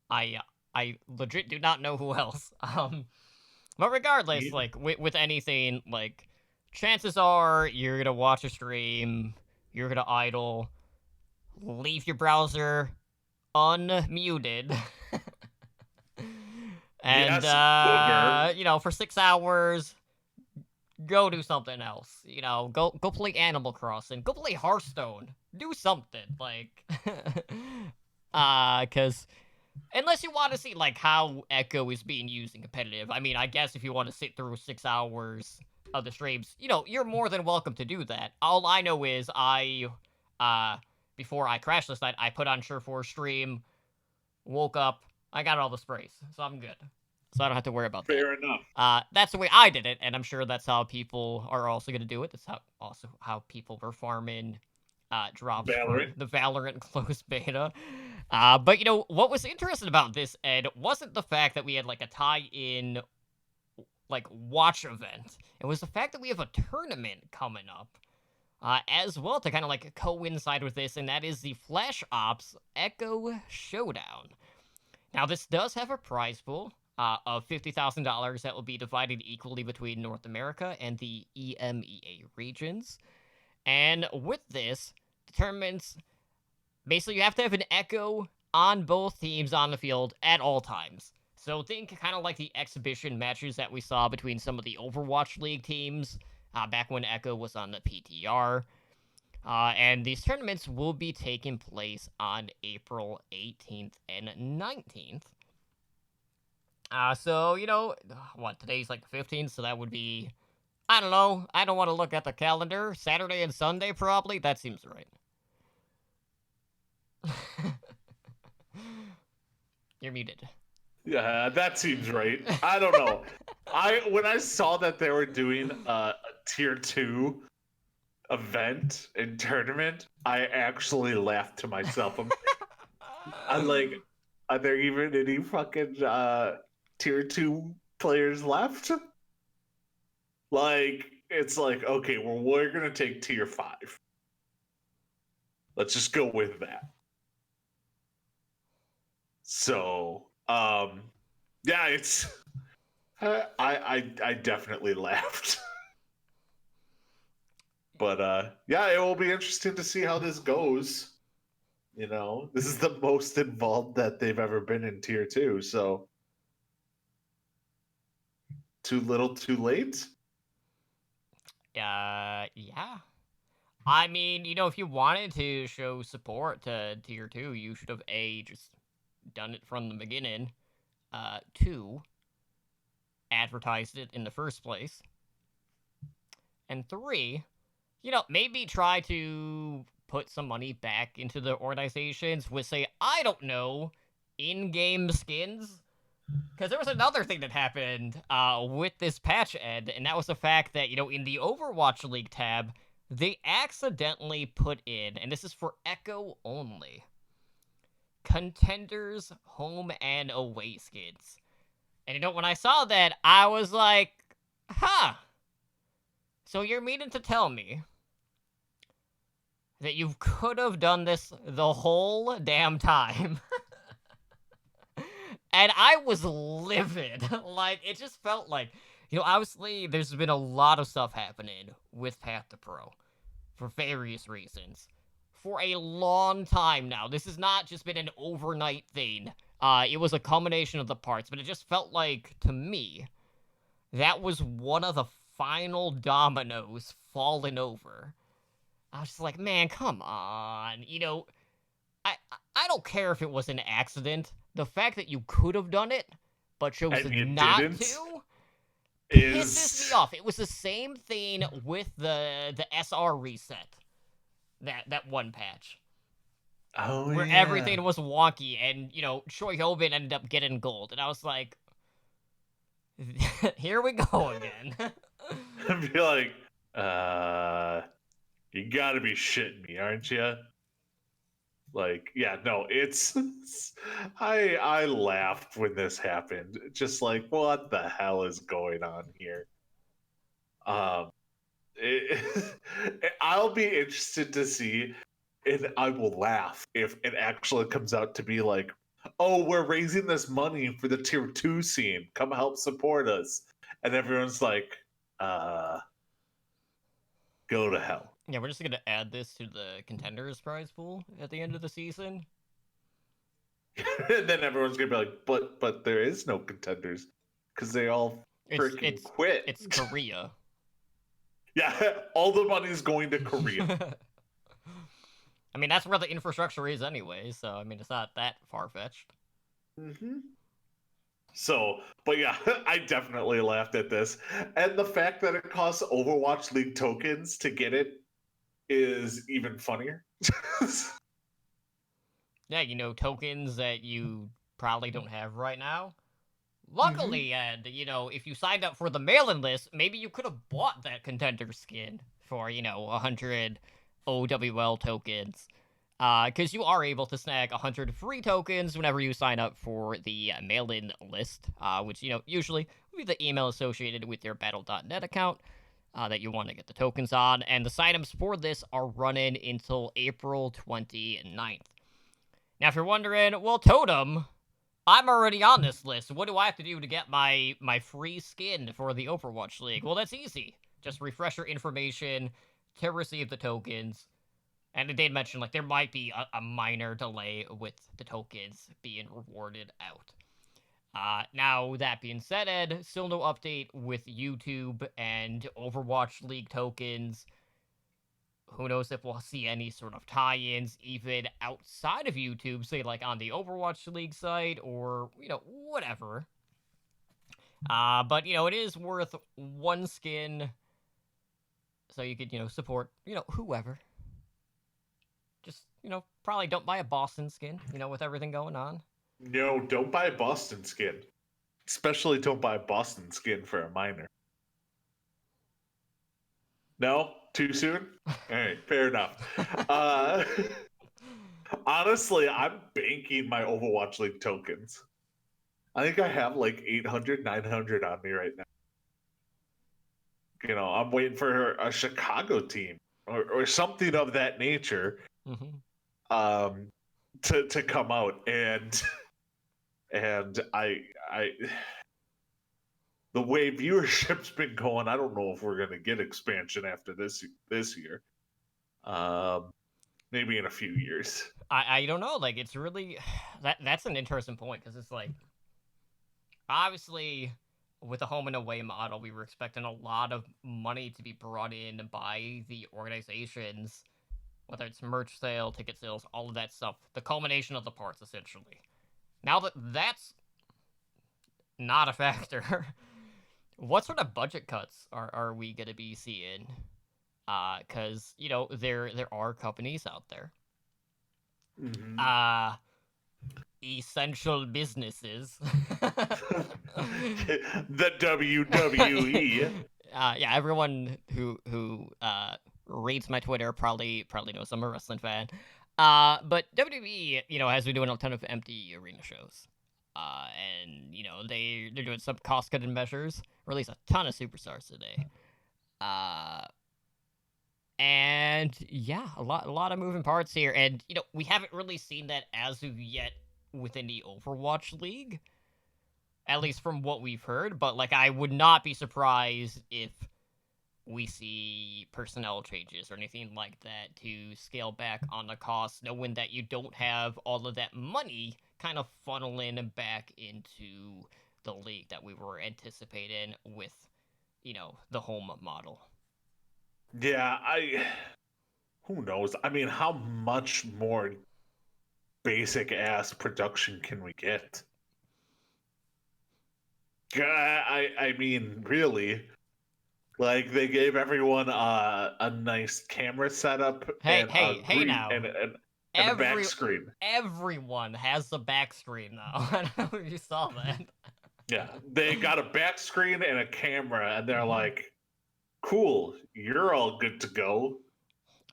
I I legit do not know who else. But regardless, Yeah. like with anything, like chances are you're gonna watch a stream, you're gonna idle, leave your browser unmuted, and Yes, Booger. you know, for 6 hours, go do something else. You know, go play Animal Crossing, go play Hearthstone, do something like, cause unless you want to see like how Echo is being used in competitive. I mean, I guess if you want to sit through 6 hours of the streams, you know, you're more than welcome to do that. All I know is before I crashed this night, I put on Sureforce stream, woke up, I got all the sprays, so I'm good. So I don't have to worry about that. Fair enough. That's the way I did it, and I'm sure that's how people are also going to do it. That's how people were farming drops for Valorant. the Valorant closed beta. But you know what was interesting about this, Ed, wasn't the fact that we had like a tie-in, like watch event. It was the fact that we have a tournament coming up, as well to kind of like coincide with this, and that is the Flash Ops Echo Showdown. Now this does have a prize pool of $50,000 that will be divided equally between North America and the EMEA regions. And with this, the tournaments basically you have to have an Echo on both teams on the field at all times. So think kind of like the exhibition matches that we saw between some of the Overwatch League teams back when Echo was on the PTR. And these tournaments will be taking place on April 18th and 19th. So, you know, what, today's like the 15th, so that would be, I don't know, I don't want to look at the calendar. Saturday and Sunday, probably? That seems right. You're muted. Yeah, that seems right. I don't know. When I saw that they were doing a tier 2 event and tournament, I actually laughed to myself. I'm like, are there even any fucking tier 2 players left? Like, it's like, okay, well, we're gonna take tier 5. Let's just go with that. So, yeah, it's I definitely laughed. But yeah, it will be interesting to see how this goes. You know, this is the most involved that they've ever been in tier 2, so too little, too late. Yeah. I mean, you know, if you wanted to show support to tier 2, you should have just done it from the beginning. 2, advertised it in the first place. And 3, you know, maybe try to put some money back into the organizations with, say, I don't know, in-game skins. Because there was another thing that happened with this patch, Ed, and that was the fact that, in the Overwatch League tab, they accidentally put in, and this is for Echo only, contenders home and away skins. And when I saw that, I was like, huh. So you're meaning to tell me that you could have done this the whole damn time? And I was livid. Like, it just felt like, obviously, there's been a lot of stuff happening with Path to Pro for various reasons. For a long time now. This has not just been an overnight thing. It was a combination of the parts, but it just felt like, to me, that was one of the final dominoes falling over. I was just like, man, come on. I don't care if it was an accident. The fact that you could have done it, but chose not to, pisses me off. It was the same thing with the SR reset. That one patch. Oh, where everything was wonky, and, Troy Hoban ended up getting gold. And I was like, here we go again. I'd be like, you gotta be shitting me, aren't you? Like, yeah, no, it's I laughed when this happened. Just like, what the hell is going on here? I'll be interested to see, and I will laugh if it actually comes out to be like, oh, we're raising this money for the tier 2 scene. Come help support us. And everyone's like, go to hell. Yeah, we're just going to add this to the contenders prize pool at the end of the season. And then everyone's going to be like, but there is no contenders because they all freaking quit. It's Korea. Yeah, all the money's going to Korea. I mean, that's where the infrastructure is anyway, so, I mean, it's not that far-fetched. Mm-hmm. So, but yeah, I definitely laughed at this. And the fact that it costs Overwatch League tokens to get it is even funnier. Yeah, tokens that you probably don't have right now. Luckily, and, if you signed up for the mailing list, maybe you could have bought that contender skin for, 100 OWL tokens. Because you are able to snag 100 free tokens whenever you sign up for the mail-in list, which, usually will be the email associated with your Battle.net account that you want to get the tokens on. And the sign-ups for this are running until April 29th. Now, if you're wondering, well, Totem, I'm already on this list. What do I have to do to get my free skin for the Overwatch League? Well, that's easy. Just refresh your information to receive the tokens. And it did mention, like, there might be a minor delay with the tokens being rewarded out. Now, that being said, Ed, still no update with YouTube and Overwatch League tokens. Who knows if we'll see any sort of tie-ins even outside of YouTube, say, like, on the Overwatch League site or, whatever. But, it is worth one skin, so you could, support, whoever. Just, probably don't buy a Boston skin, with everything going on. No, don't buy a Boston skin. Especially don't buy a Boston skin for a minor. No? Too soon? All right, fair enough. Honestly, I'm banking my Overwatch League tokens. I think I have like 800, 900 on me right now. I'm waiting for a Chicago team or something of that nature to come out. And I the way viewership's been going, I don't know if we're going to get expansion after this year. Maybe in a few years. I don't know. Like, it's really that's an interesting point because it's like, obviously, with the home and away model, we were expecting a lot of money to be brought in by the organizations, whether it's merch sale, ticket sales, all of that stuff. The culmination of the parts, essentially. Now that that's not a factor, what sort of budget cuts are we going to be seeing? Because, there are companies out there. essential businesses. The WWE. Yeah, everyone who reads my Twitter probably knows I'm a wrestling fan. But WWE, has been doing a ton of empty arena shows. And they're doing some cost cutting measures. Release a ton of superstars today. And yeah, a lot of moving parts here, and we haven't really seen that as of yet within the Overwatch League, at least from what we've heard. But like, I would not be surprised if we see personnel changes or anything like that to scale back on the costs, knowing that you don't have all of that money kind of funneling back into the league that we were anticipating with, the home model. Yeah, who knows? I mean, how much more basic ass production can we get? I mean, really, like they gave everyone a nice camera setup and Hey now. and a back screen. Everyone has the back screen now. I don't know if you saw that. Yeah, they got a back screen and a camera, and they're like, "Cool, you're all good to go."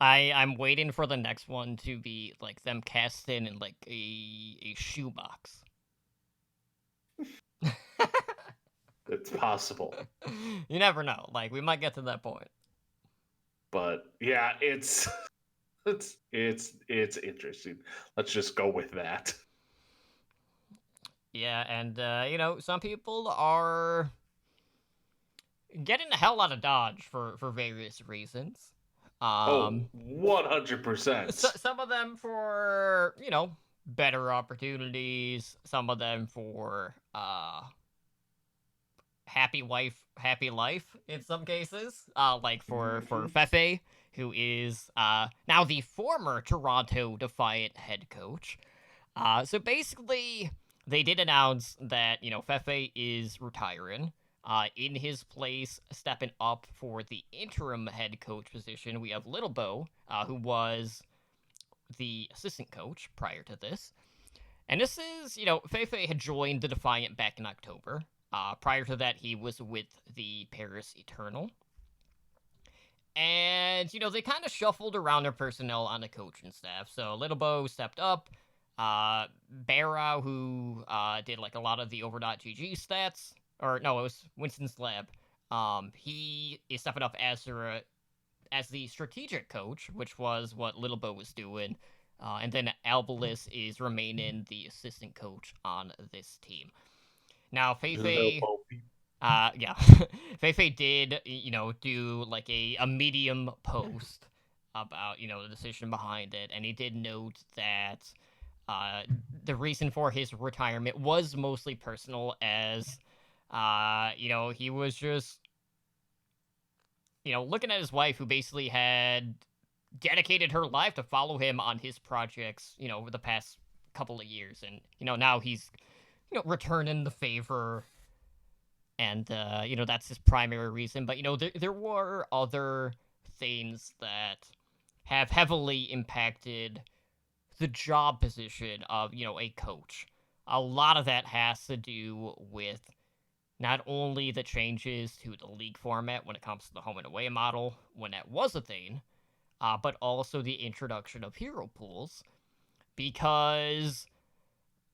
I'm waiting for the next one to be like them cast in like a shoebox. It's possible. You never know. Like, we might get to that point. But yeah, it's interesting. Let's just go with that. Yeah, and some people are getting the hell out of Dodge for various reasons. 100%. Some of them for, better opportunities, some of them for happy wife, happy life in some cases. Like for Fefe, who is now the former Toronto Defiant head coach. So basically, they did announce that, Fefe is retiring. In his place, stepping up for the interim head coach position, we have Little Bo, who was the assistant coach prior to this. And this is, Fefe had joined the Defiant back in October. Prior to that, he was with the Paris Eternal. And, they kind of shuffled around their personnel on the coaching staff. So Little Bo stepped up. Barrow, who did like a lot of the Over.GG stats. Or no, it was Winston's Lab. He is stepping up as the strategic coach, which was what Little Bo was doing. And then Albalis is remaining the assistant coach on this team. Now, Feifei, yeah, Feifei did, do like a medium post about, the decision behind it, and he did note that the reason for his retirement was mostly personal, as, he was just, looking at his wife, who basically had dedicated her life to follow him on his projects, over the past couple of years, and, now he's returning the favor, and, that's his primary reason. But, there were other things that have heavily impacted the job position of, a coach. A lot of that has to do with not only the changes to the league format when it comes to the home and away model, when that was a thing, but also the introduction of hero pools, because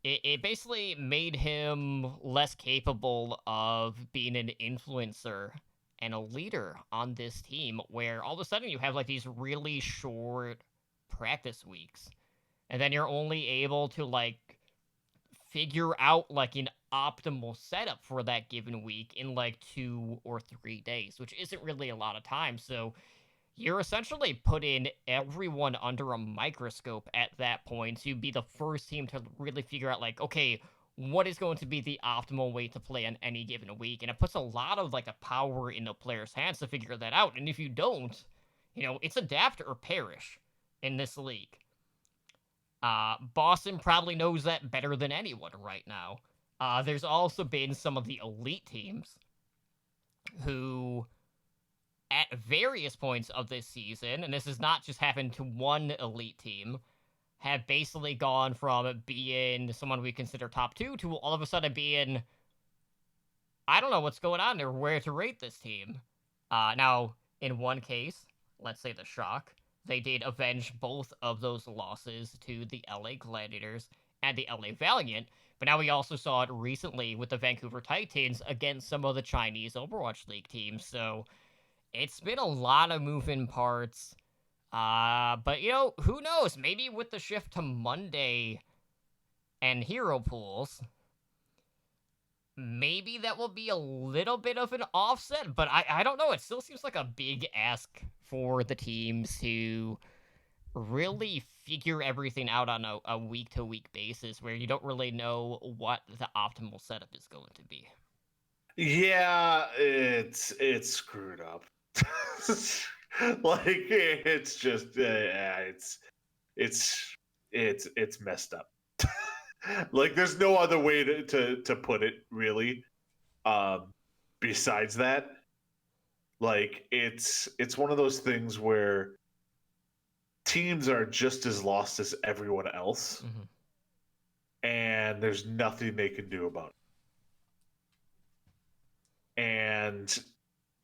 it basically made him less capable of being an influencer and a leader on this team, where all of a sudden you have like these really short practice weeks, and then you're only able to like figure out like an optimal setup for that given week in like 2 or 3 days, which isn't really a lot of time. So you're essentially putting everyone under a microscope at that point to be the first team to really figure out, like, okay, what is going to be the optimal way to play on any given week? And it puts a lot of, like, the power in the players' hands to figure that out. And if you don't, it's adapt or perish in this league. Boston probably knows that better than anyone right now. There's also been some of the elite teams who, at various points of this season, and this has not just happened to one elite team, have basically gone from being someone we consider top 2 to all of a sudden being, I don't know what's going on or where to rate this team. Now, in one case, let's say the Shock, they did avenge both of those losses to the LA Gladiators and the LA Valiant, but now we also saw it recently with the Vancouver Titans against some of the Chinese Overwatch League teams, so it's been a lot of moving parts. But, who knows? Maybe with the shift to Monday and hero pools, maybe that will be a little bit of an offset, but I don't know. It still seems like a big ask for the teams to really figure everything out on a week-to-week basis where you don't really know what the optimal setup is going to be. Yeah, it's screwed up. Like it's just it's messed up. Like there's no other way to put it really. Besides that, like it's one of those things where teams are just as lost as everyone else, and there's nothing they can do about it. And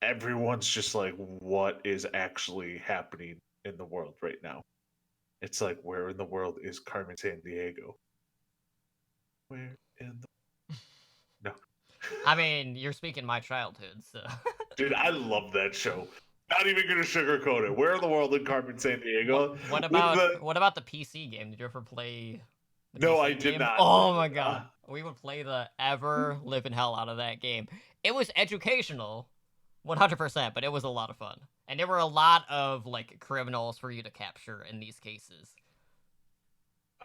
everyone's just like, what is actually happening in the world right now? It's like, where in the world is Carmen Sandiego? Where in the... No. I mean, you're speaking my childhood, so... Dude, I love that show. Not even gonna sugarcoat it. Where in the world is Carmen Sandiego? What about the PC game? Did you ever play the No, PC I did game? not. Oh my god. We would play the ever living hell out of that game. It was educational, 100%, but it was a lot of fun. And there were a lot of, like, criminals for you to capture in these cases.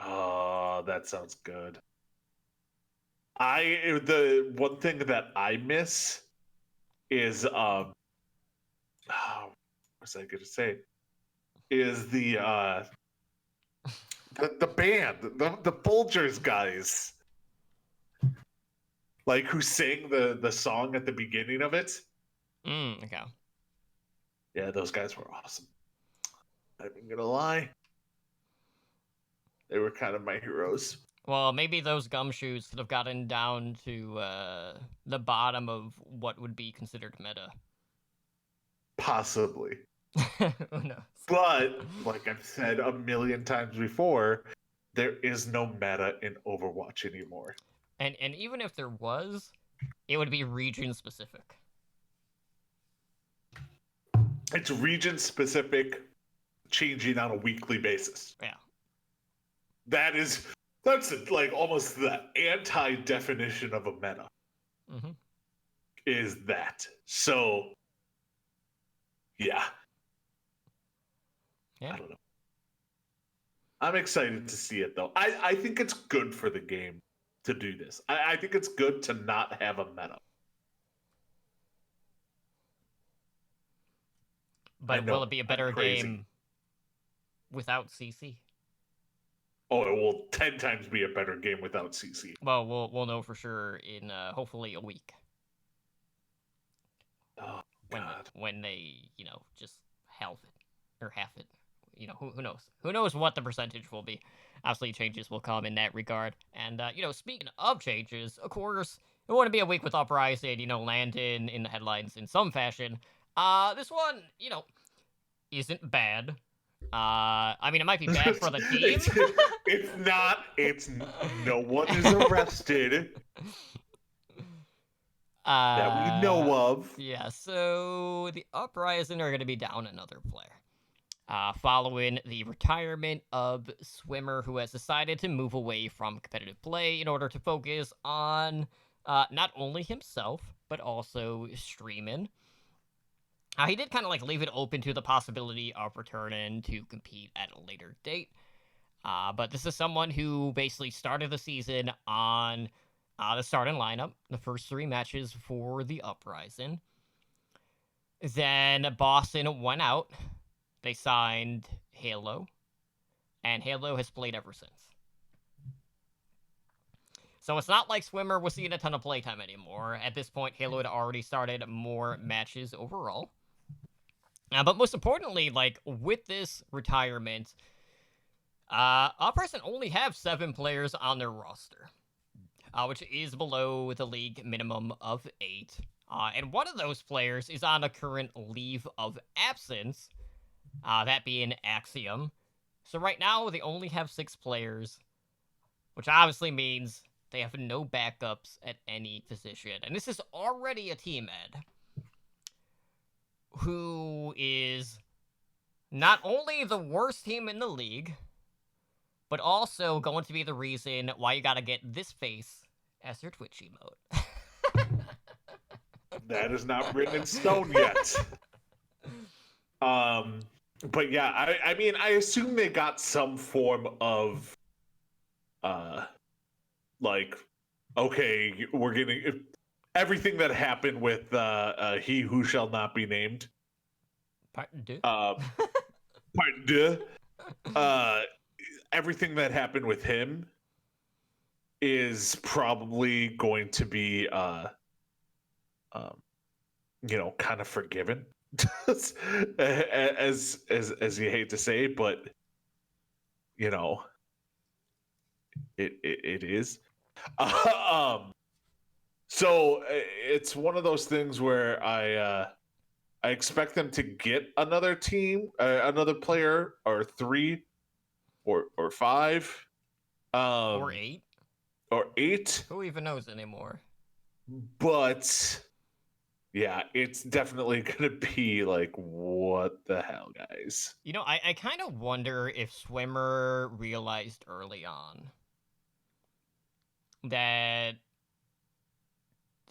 Oh, that sounds good. The one thing that I miss is what was I gonna say? Is the band, the Folgers guys, like who sang the song at the beginning of it. Okay. Yeah, those guys were awesome. I'm not gonna lie. They were kind of my heroes. Well, maybe those gumshoes could have gotten down to the bottom of what would be considered meta. Possibly. Who knows? But, like I've said a million times before, there is no meta in Overwatch anymore. And even if there was, it would be region specific. It's region specific, changing on a weekly basis. Yeah. That's like almost the anti-definition of a meta. Is that. So, yeah. I don't know. I'm excited to see it, though. I think it's good for the game to do this. I think it's good to not have a meta. But will it be a better game without CC? Oh, it will 10 times be a better game without CC. Well, we'll know for sure in hopefully a week. Oh, God. When they, just halve it or half it. Who knows? Who knows what the percentage will be? Obviously, changes will come in that regard. And, speaking of changes, of course, it wouldn't be a week with Uprising, land in the headlines in some fashion. This one, isn't bad. I mean, it might be bad for the team. It's no one is arrested. That we know of. Yeah, so the Uprising are going to be down another player. Following the retirement of Swimmer, who has decided to move away from competitive play in order to focus on not only himself, but also streaming. He did kind of leave it open to the possibility of returning to compete at a later date. But this is someone who basically started the season on the starting lineup, the first 3 matches for the Uprising. Then Boston went out. They signed Halo, and Halo has played ever since. So it's not like Swimmer was seeing a ton of playtime anymore. At this point, Halo had already started more matches overall. But most importantly, with this retirement, Uprising only have 7 players on their roster, which is below the league minimum of 8. And one of those players is on a current leave of absence, that being Axiom. So right now, they only have 6 players, which obviously means they have no backups at any position. And this is already a team, Ed, who is not only the worst team in the league, but also going to be the reason why you gotta get this face as your Twitch emote. That is not written in stone yet. But yeah, I mean, I assume they got some form of, like, okay, we're getting everything that happened with he who shall not be named. Pardon, dude? Pardon, duh. Everything that happened with him is probably going to be kind of forgiven. as you hate to say, but it is. So it's one of those things where I expect them to get another team, another player, or 3 or 5, or 8? or 8. Who even knows anymore? But yeah, it's definitely gonna be like, what the hell, guys? I kind of wonder if Swimmer realized early on that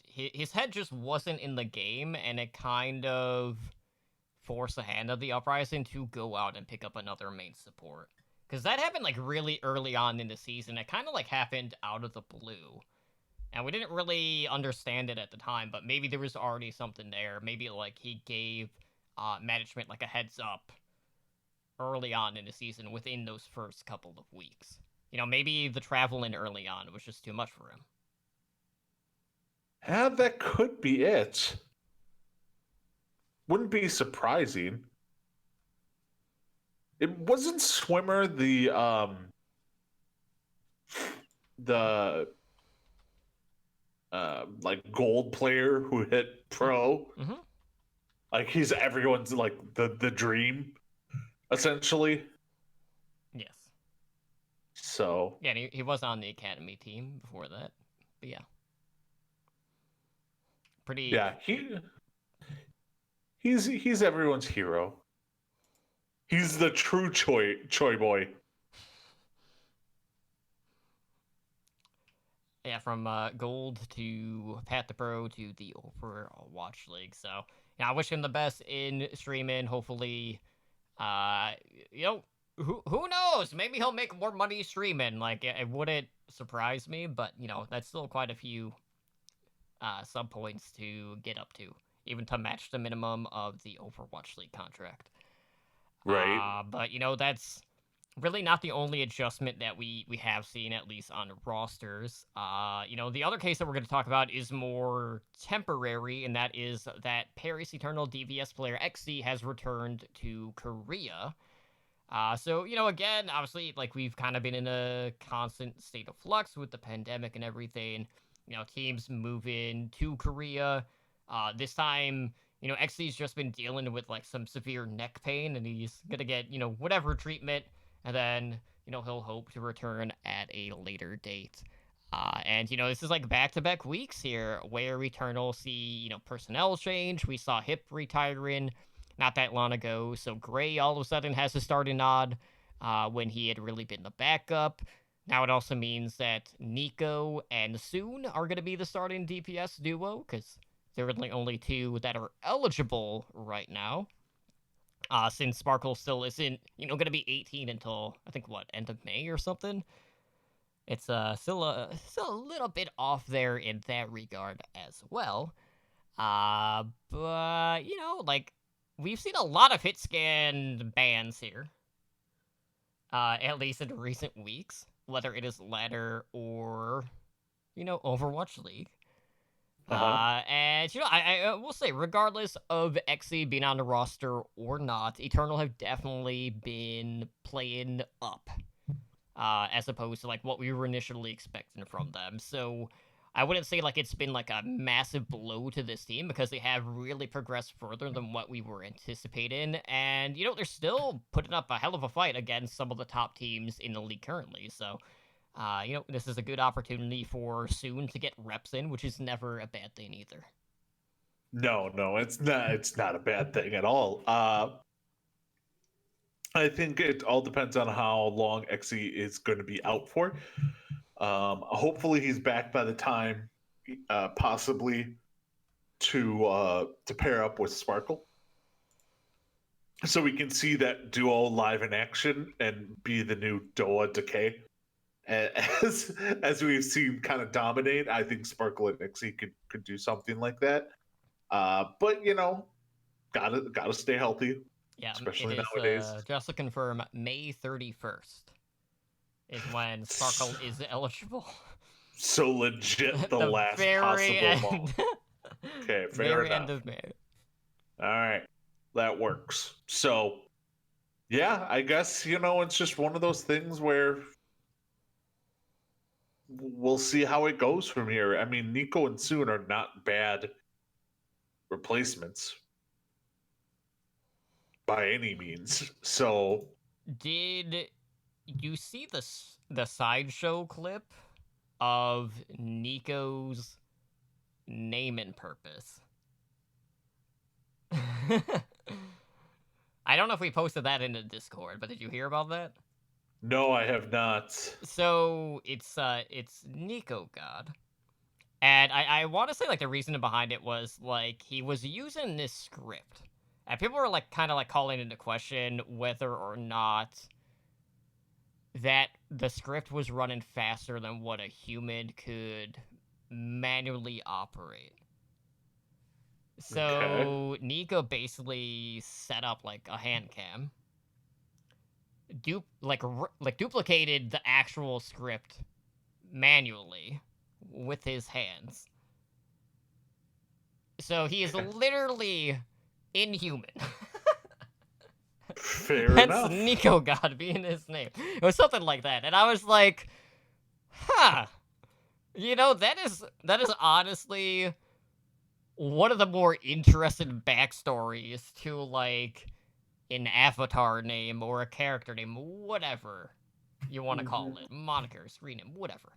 his head just wasn't in the game, and it kind of forced the hand of the Uprising to go out and pick up another main support. Because that happened, like, really early on in the season. It kind of, like, happened out of the blue. And we didn't really understand it at the time, but maybe there was already something there. Maybe, like, he gave management, like, a heads up early on in the season within those first couple of weeks. Maybe the traveling early on was just too much for him. Yeah, that could be it. Wouldn't be surprising. It wasn't Swimmer the like gold player who hit pro. Mm-hmm. Like he's everyone's like the dream, essentially. Yes. So yeah, and he was on the academy team before that, but yeah, pretty. Yeah, he's everyone's hero. He's the true Choi boy. Yeah, from gold to Path to Pro to the Overwatch League. So yeah, I wish him the best in streaming. Hopefully, who knows? Maybe he'll make more money streaming. Like it wouldn't surprise me, but that's still quite a few sub points to get up to, even to match the minimum of the Overwatch League contract. Right. But that's really not the only adjustment that we have seen, at least on rosters. The other case that we're going to talk about is more temporary, and that is that Paris Eternal DVS player XC has returned to Korea. So, again, obviously, like, we've kind of been in a constant state of flux with the pandemic and everything. Teams moving to Korea. This time, XC's just been dealing with, like, some severe neck pain, and he's gonna get, whatever treatment, and then, he'll hope to return at a later date. And, this is, like, back-to-back weeks here where Eternal see, personnel change. We saw Hip retiring not that long ago, so Gray all of a sudden has a starting nod when he had really been the backup. Now it also means that Nico and Soon are going to be the starting DPS duo, because there are only 2 that are eligible right now. Since Sparkle still isn't, going to be 18 until, I think, end of May or something? It's still a little bit off there in that regard as well. But, like, we've seen a lot of hit scan bans here. At least in recent weeks, whether it is ladder or, Overwatch League. And, I will say, regardless of XC being on the roster or not, Eternal have definitely been playing up as opposed to like what we were initially expecting from them. So I wouldn't say like it's been like a massive blow to this team because they have really progressed further than what we were anticipating. And, they're still putting up a hell of a fight against some of the top teams in the league currently. So, this is a good opportunity for Soon to get reps in, which is never a bad thing either. No, it's not. It's not a bad thing at all. I think it all depends on how long Xe is going to be out for. Hopefully, he's back by the time, possibly to pair up with Sparkle, so we can see that duo live in action and be the new Doa Decay. As we've seen kind of dominate, I think Sparkle and Xe could do something like that. But gotta stay healthy. Yeah, Especially it is, nowadays. just to confirm, May 31st is when Sparkle is eligible. So legit the last very possible end. moment. Okay, fair very enough. end of May. All right, that works. So, yeah, I guess it's just one of those things where we'll see how it goes from here. I mean, Nico and Soon are not bad replacements by any means. So, did you see the sideshow clip of Nico's name and purpose? I don't know if we posted that in the Discord, but did you hear about that? No, I have not. So it's Nico God. And I want to say like the reason behind it was like he was using this script. And people were like kind of like calling into question whether or not that the script was running faster than what a human could manually operate. So Nico basically set up like a hand cam, duplicated the actual script manually with his hands. So he is literally inhuman. Fair That's enough. Nico God being his name. It was something like that, and I was like, "Huh." That is honestly one of the more interesting backstories to like an avatar name or a character name, whatever you want to call it, moniker, screen name, whatever.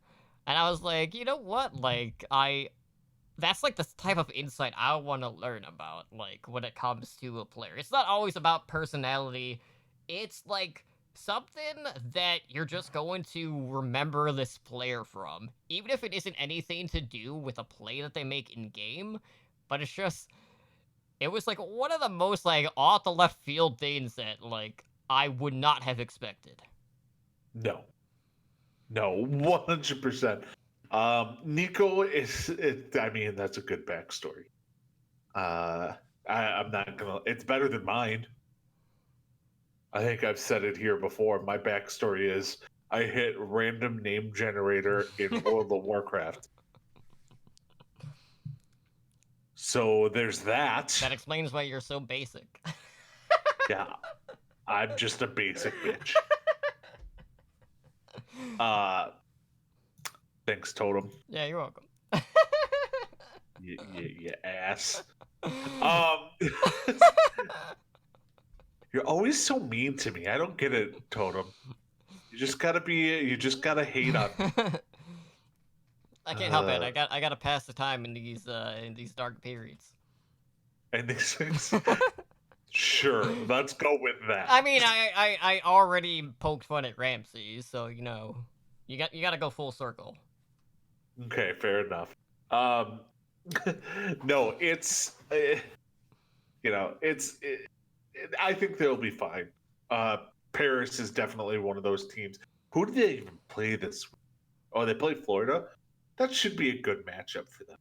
And I was like, you know what? Like, that's like the type of insight I want to learn about, like, when it comes to a player. It's not always about personality. It's like something that you're just going to remember this player from, even if it isn't anything to do with a play that they make in game. But it's just, it was like one of the most like off the left field things that like I would not have expected. No, 100%. Nico is. I mean, that's a good backstory. I'm not gonna. It's better than mine. I think I've said it here before. My backstory is I hit random name generator in World of Warcraft. So there's that. That explains why you're so basic. Yeah, I'm just a basic bitch. Thanks, Totem. Yeah, you're welcome. You ass. You're always so mean to me. I don't get it, Totem. You just gotta hate on me. I can't help it. I gotta pass the time in these dark periods. And these things. Sure, let's go with that. I mean, I already poked fun at Ramsey, so you gotta go full circle. Okay, fair enough. No, it's I think they'll be fine. Paris is definitely one of those teams. Who did they even play this week? Oh, they play Florida. That should be a good matchup for them.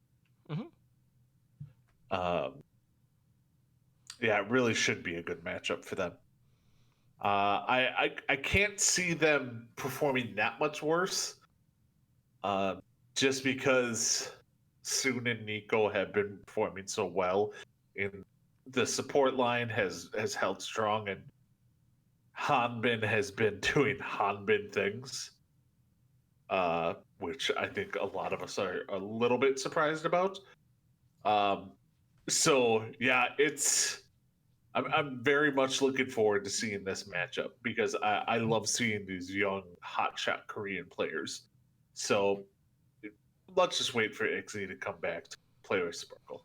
Yeah, it really should be a good matchup for them. I can't see them performing that much worse. Just because Soon and Nico have been performing so well, and the support line has held strong, and Hanbin has been doing Hanbin things, which I think a lot of us are a little bit surprised about. So yeah, I'm very much looking forward to seeing this matchup because I love seeing these young hotshot Korean players. So let's just wait for Ixie to come back to play with Sparkle.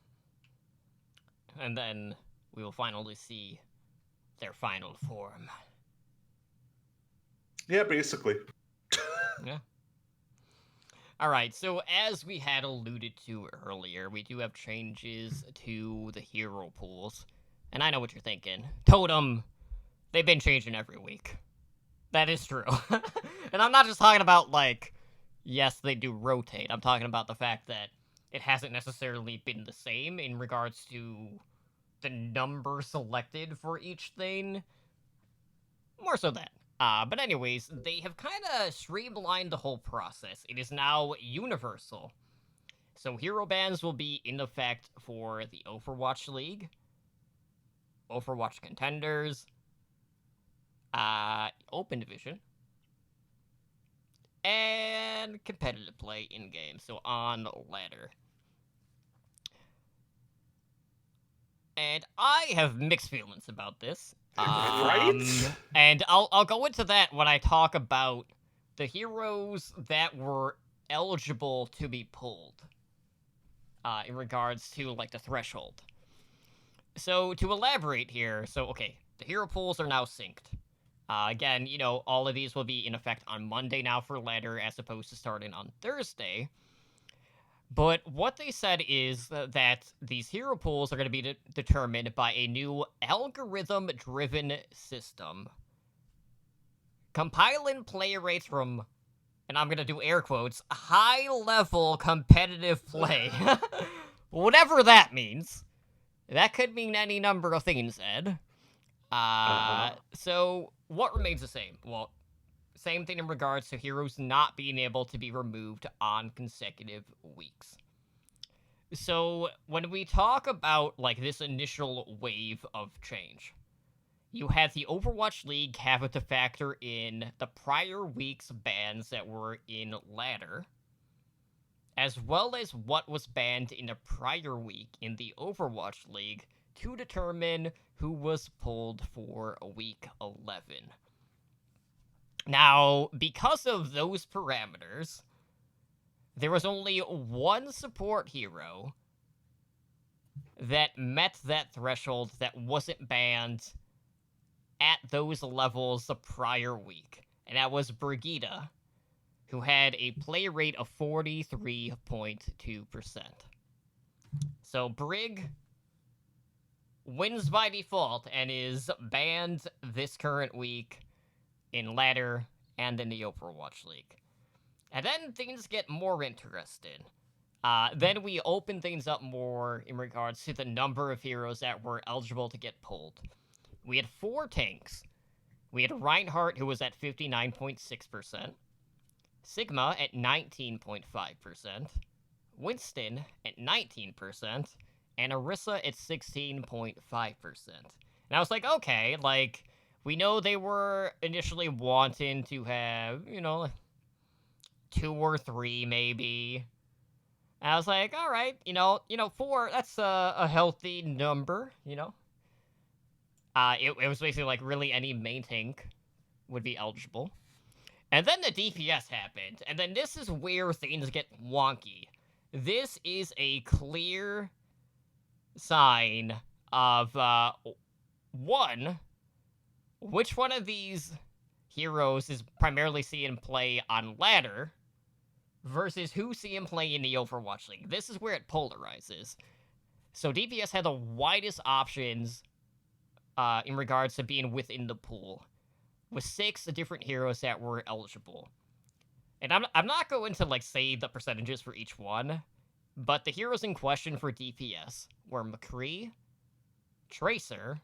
And then we will finally see their final form. Yeah, basically. Yeah. Alright, so as we had alluded to earlier, we do have changes to the hero pools. And I know what you're thinking. Totem, they've been changing every week. That is true. And I'm not just talking about, like, yes, they do rotate. I'm talking about the fact that it hasn't necessarily been the same in regards to the number selected for each thing. More so that. But anyways, they have kind of streamlined the whole process. It is now universal. So hero bans will be in effect for the Overwatch League, Overwatch Contenders, Open Division, and competitive play in-game, so on ladder. And I have mixed feelings about this. Right? And I'll go into that when I talk about the heroes that were eligible to be pulled. In regards to, like, the threshold. So, to elaborate here, okay, the hero pools are now synced. Again, you know, all of these will be in effect on Monday now for ladder, as opposed to starting on Thursday. But what they said is that these hero pools are going to be determined by a new algorithm-driven system. Compiling play rates from, and I'm going to do air quotes, high-level competitive play. Whatever that means. That could mean any number of things, Ed. So, what remains the same? Well, same thing in regards to heroes not being able to be removed on consecutive weeks. So, when we talk about, like, this initial wave of change, you had the Overwatch League have to factor in the prior week's bans that were in ladder, as well as what was banned in the prior week in the Overwatch League to determine who was pulled for week 11. Now, because of those parameters, there was only one support hero that met that threshold that wasn't banned at those levels the prior week, and that was Brigitte, who had a play rate of 43.2%. So Brig wins by default and is banned this current week in ladder and in the Overwatch League. And then things get more interesting. Then we open things up more in regards to the number of heroes that were eligible to get pulled. We had 4 tanks. We had Reinhardt, who was at 59.6%, Sigma at 19.5%, Winston at 19%, and Orisa at 16.5%. And I was like, okay, like, we know they were initially wanting to have, you know, 2 or 3 maybe. And I was like, all right, you know, 4, that's a healthy number, you know. It was basically like really any main tank would be eligible. And then the DPS happened, and then this is where things get wonky. This is a clear sign of, 1, which one of these heroes is primarily seeing play on ladder versus who seeing play in the Overwatch League. This is where it polarizes. So DPS had the widest options in regards to being within the pool, with 6 different heroes that were eligible. And I'm not going to, like, say the percentages for each one, but the heroes in question for DPS were McCree, Tracer,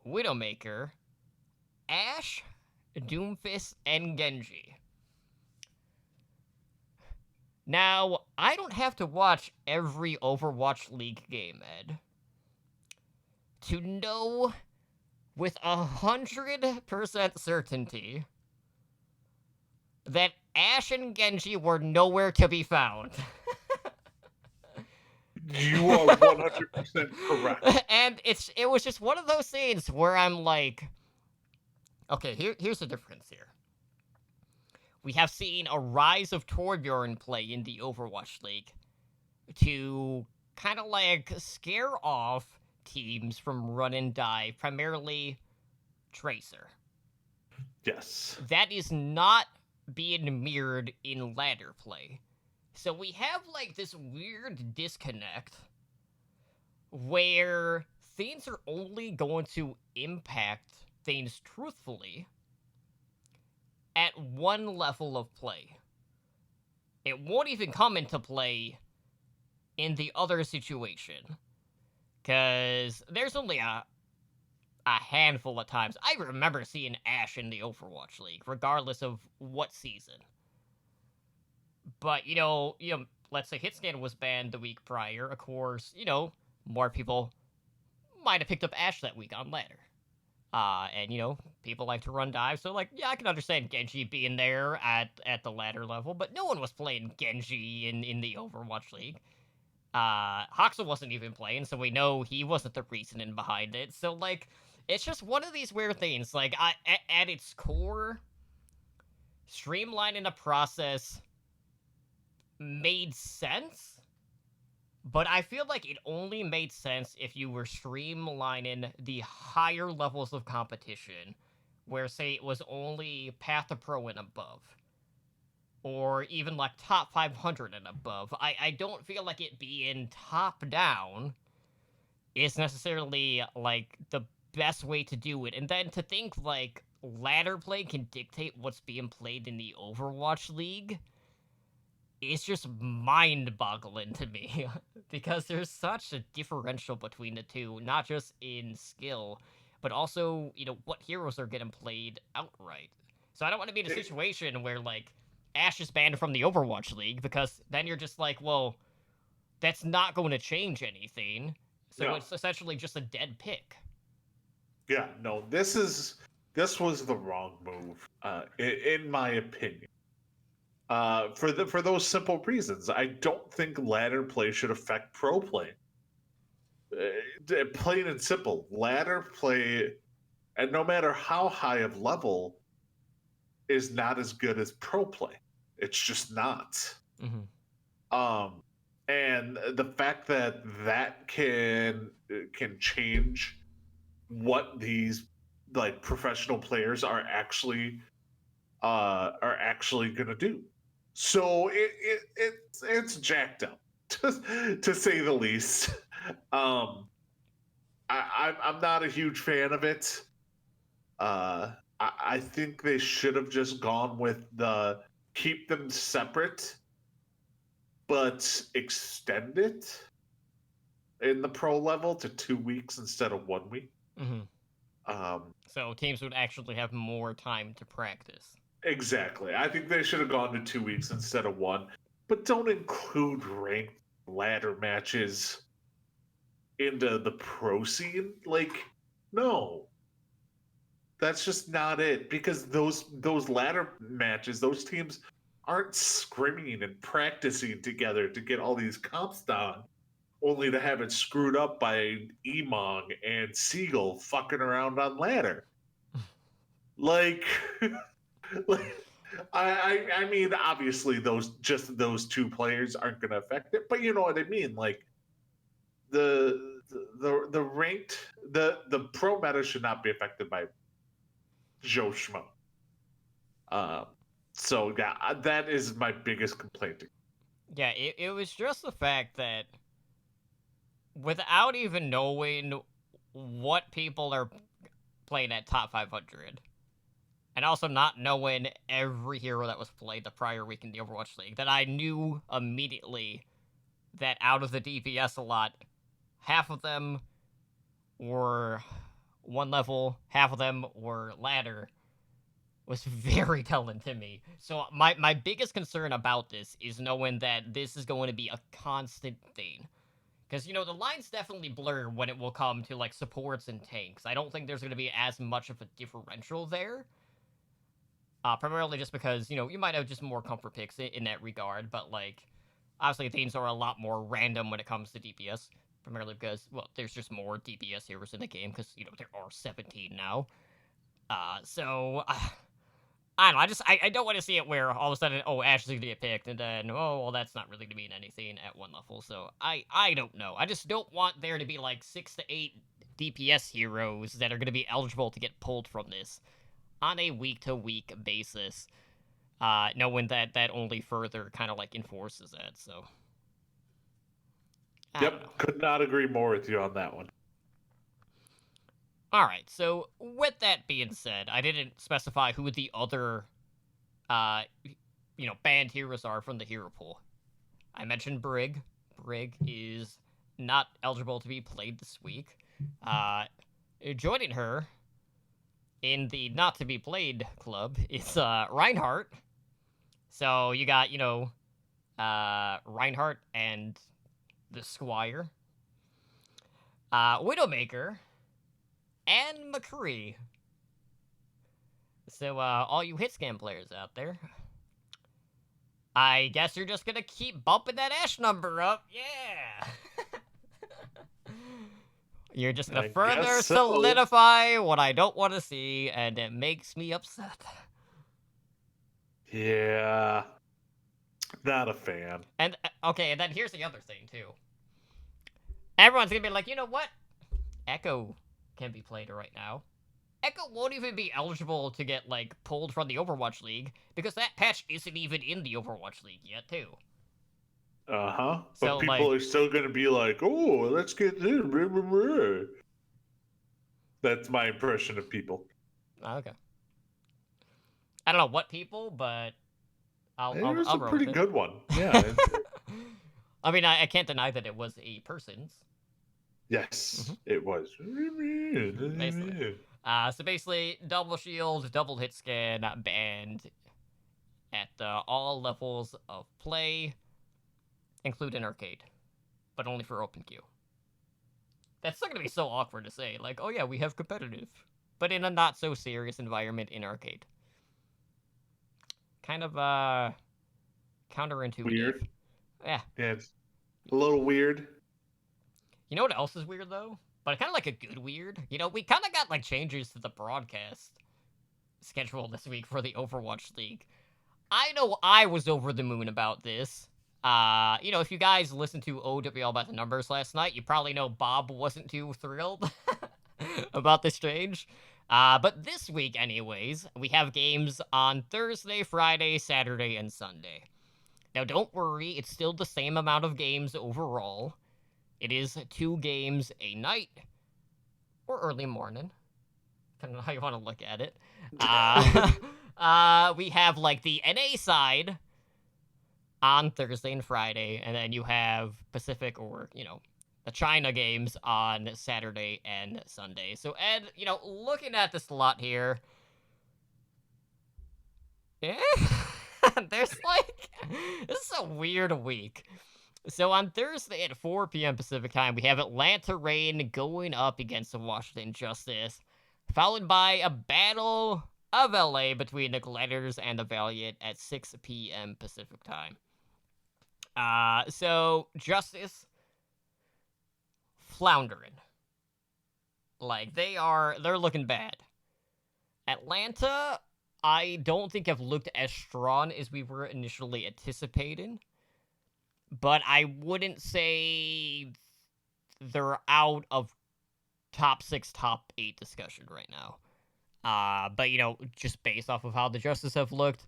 Widowmaker, Ashe, Doomfist, and Genji. Now, I don't have to watch every Overwatch League game, Ed, to know with 100% certainty that Ashe and Genji were nowhere to be found. You are 100% correct. And it was just one of those scenes where I'm like, okay, here's the difference here. We have seen a rise of Torbjorn play in the Overwatch League to kind of like scare off teams from run and dive, primarily Tracer. Yes. That is not being mirrored in ladder play. So we have like this weird disconnect where things are only going to impact things truthfully at one level of play. It won't even come into play in the other situation. Because there's only a handful of times. I remember seeing Ashe in the Overwatch League, regardless of what season. But, let's say Hitscan was banned the week prior. Of course, more people might have picked up Ashe that week on ladder. And, people like to run dive, so, like, yeah, I can understand Genji being there at the ladder level, but no one was playing Genji in the Overwatch League. Hoxa wasn't even playing, so we know he wasn't the reasoning behind it. So, like, it's just one of these weird things. Like, at its core, streamlining a process made sense, but I feel like it only made sense if you were streamlining the higher levels of competition, where, say, it was only Path to Pro and above, or even, like, top 500 and above. I don't feel like it being top-down is necessarily, like, the best way to do it. And then to think, like, ladder play can dictate what's being played in the Overwatch League is just mind-boggling to me, because there's such a differential between the two, not just in skill, but also, what heroes are getting played outright. So I don't want to be in a situation where, like, Ashe is banned from the Overwatch League, because then you're just like, well, that's not going to change anything. So it's essentially just a dead pick. Yeah, no, this was the wrong move, in my opinion. For those simple reasons, I don't think ladder play should affect pro play. Plain and simple, ladder play, and no matter how high of level, is not as good as pro play. It's just not. Mm-hmm. And the fact that can change what these, like, professional players are actually gonna do. So it's jacked up, to say the least. I'm not a huge fan of it. I think they should have just gone with the keep them separate, but extend it in the pro level to 2 weeks instead of 1 week. Mm-hmm. So teams would actually have more time to practice. Exactly. I think they should have gone to 2 weeks instead of 1. But don't include ranked ladder matches into the pro scene. Like, no. That's just not it. Because those ladder matches, those teams aren't scrimming and practicing together to get all these comps down, only to have it screwed up by Emong and Seagull fucking around on ladder. Like, I mean, obviously those two players aren't going to affect it, but you know what I mean. Like, the ranked, the pro meta should not be affected by Joe Schmo. So yeah, that is my biggest complaint. Yeah, it was just the fact that without even knowing what people are playing at top 500, and also not knowing every hero that was played the prior week in the Overwatch League, that I knew immediately that out of the DPS a lot, half of them were 1 level, half of them were ladder, was very telling to me. So my biggest concern about this is knowing that this is going to be a constant thing. Because, the lines definitely blur when it will come to, like, supports and tanks. I don't think there's going to be as much of a differential there. Primarily just because, you might have just more comfort picks in that regard, but, like, obviously things are a lot more random when it comes to DPS. Primarily because, well, there's just more DPS heroes in the game, because, there are 17 now. So, I don't know, I don't want to see it where all of a sudden, oh, Ashley's gonna get picked, and then, oh, well, that's not really gonna mean anything at one level, so I don't know. I just don't want there to be, like, 6 to 8 DPS heroes that are gonna be eligible to get pulled from this on a week-to-week basis, knowing that only further kind of, like, enforces that, so. I don't know. Yep, could not agree more with you on that one. Alright, so with that being said, I didn't specify who the other, banned heroes are from the hero pool. I mentioned Brig. Brig is not eligible to be played this week. Joining her in the not to be played club is Reinhardt. So you got, Reinhardt and the Squire. Widowmaker. And McCree. So, all you hitscan players out there, I guess you're just gonna keep bumping that Ash number up, yeah! You're just gonna further solidify what I don't want to see, and it makes me upset. Yeah. Not a fan. And, okay, and then here's the other thing, too. Everyone's gonna be like, you know what? Echo can be played right now. Echo won't even be eligible to get, like, pulled from the Overwatch League, because that patch isn't even in the Overwatch League yet, too. Uh-huh. So, but people like, are still going to be like, oh, let's get this. That's my impression of people. Okay. I don't know what people, but I'll It was I'll a roll pretty with good one. Yeah. I mean, I can't deny that it was a person's. Yes, it was. Basically. So basically, double shield, double hit scan, banned at all levels of play, including arcade, but only for open queue. That's still gonna be so awkward to say, like, oh yeah, we have competitive, but in a not so serious environment in arcade. Kind of counterintuitive. Weird. Yeah. Yeah, it's a little weird. You know what else is weird, though? But kind of like a good weird. We kind of got, like, changes to the broadcast schedule this week for the Overwatch League. I know I was over the moon about this. If you guys listened to OWL About the Numbers last night, you probably know Bob wasn't too thrilled about this change. But this week, anyways, we have games on Thursday, Friday, Saturday, and Sunday. Now, don't worry, it's still the same amount of games overall. It is 2 games a night, or early morning, depending on how you want to look at it. We have, like, the NA side on Thursday and Friday, and then you have Pacific or, the China games on Saturday and Sunday. So, Ed, looking at the slot here, this is a weird week. So on Thursday at 4 p.m. Pacific time, we have Atlanta Reign going up against the Washington Justice, followed by a Battle of LA between the Gliders and the Valiant at 6 p.m. Pacific time. So Justice floundering. Like, they're looking bad. Atlanta, I don't think have looked as strong as we were initially anticipating. But I wouldn't say they're out of top 6, top 8 discussion right now. But, just based off of how the Justice have looked,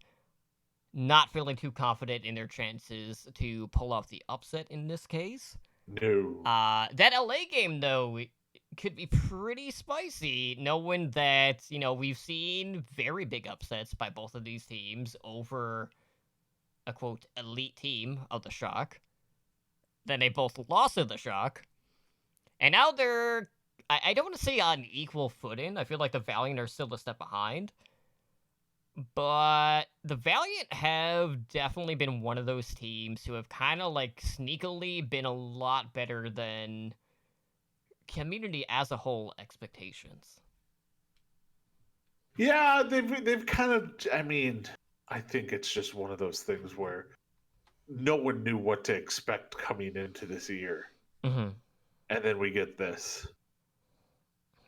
not feeling too confident in their chances to pull off the upset in this case. No. That LA game, though, could be pretty spicy, knowing that, we've seen very big upsets by both of these teams over a, quote, elite team of the Shock. Then they both lost to the Shock. And now they're, I don't want to say on equal footing. I feel like the Valiant are still a step behind. But the Valiant have definitely been one of those teams who have kind of like sneakily been a lot better than community as a whole expectations. Yeah, they've kind of. I mean, I think it's just one of those things where no one knew what to expect coming into this year, Mm-hmm. and then we get this.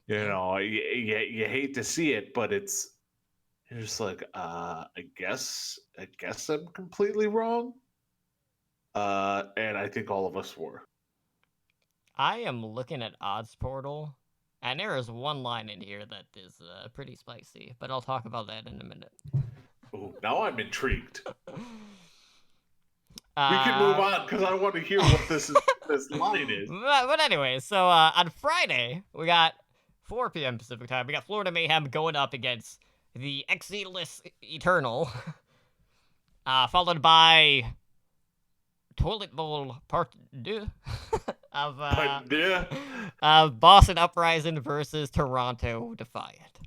You know, you hate to see it, but you're just like, I guess I'm completely wrong. And I think all of us were. I am looking at Odds Portal, and there is one line in here that is pretty spicy, but I'll talk about that in a minute. Ooh, now I'm intrigued. We can move on because I want to hear what this line is. But anyway, so on Friday, we got 4 p.m. Pacific time, we got Florida Mayhem going up against the Exilus Eternal, followed by Toilet Bowl Part 2 of Boston Uprising versus Toronto Defiant.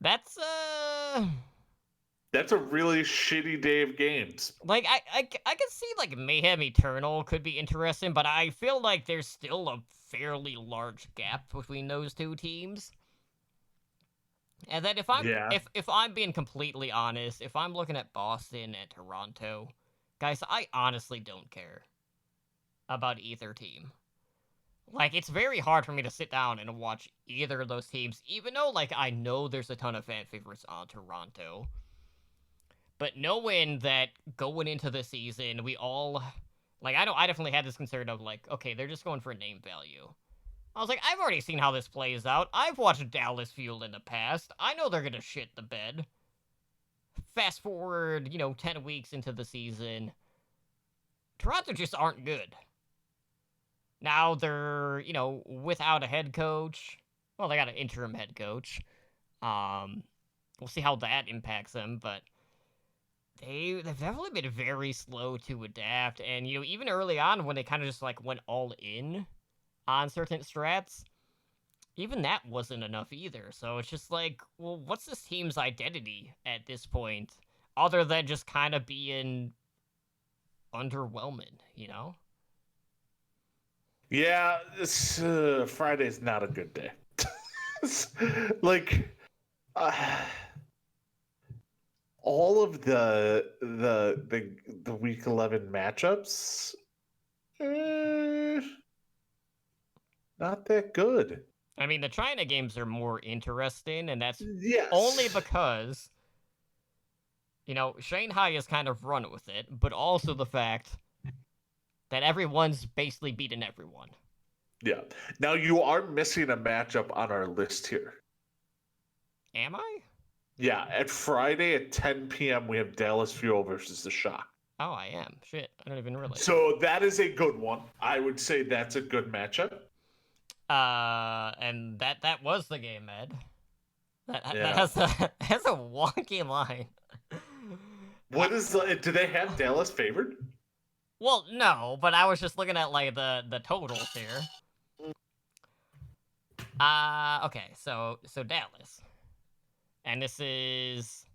That's a really shitty day of games. like I can see like Mayhem Eternal could be interesting, but I feel like there's still a fairly large gap between those two teams. And then if I'm being completely honest, if I'm looking at Boston and Toronto, guys, I honestly don't care about either team. Like, it's very hard for me to sit down and watch either of those teams, even though, like, I know there's a ton of fan favorites on Toronto. But knowing that going into the season, we all... Like, I definitely had this concern of, like, okay, they're just going for name value. I was like, I've already seen how this plays out. I've watched Dallas Fuel in the past. I know they're gonna shit the bed. Fast forward, 10 weeks into the season. Toronto just aren't good. Now they're, without a head coach. Well, they got an interim head coach. We'll see how that impacts them, but they've definitely been very slow to adapt. And, even early on when they kind of just, like, went all in on certain strats, even that wasn't enough either. So it's just like, well, what's this team's identity at this point, other than just kind of being underwhelming, Yeah, this Friday's not a good day. Like, all of the week 11 matchups, not that good. I mean, the China games are more interesting, and that's Yes. only because, Shanghai has kind of run with it, but also the fact that everyone's basically beaten everyone. Yeah. Now, you are missing a matchup on our list here. Am I? Yeah, at Friday at 10 p.m., we have Dallas Fuel versus the Shock. Oh, I am. Shit, I don't even realize. So that is a good one. I would say that's a good matchup. And that was the game, Ed. That has a wonky line. What is do they have Dallas favored? Well, no, but I was just looking at like the totals here. Okay, so Dallas. And this is,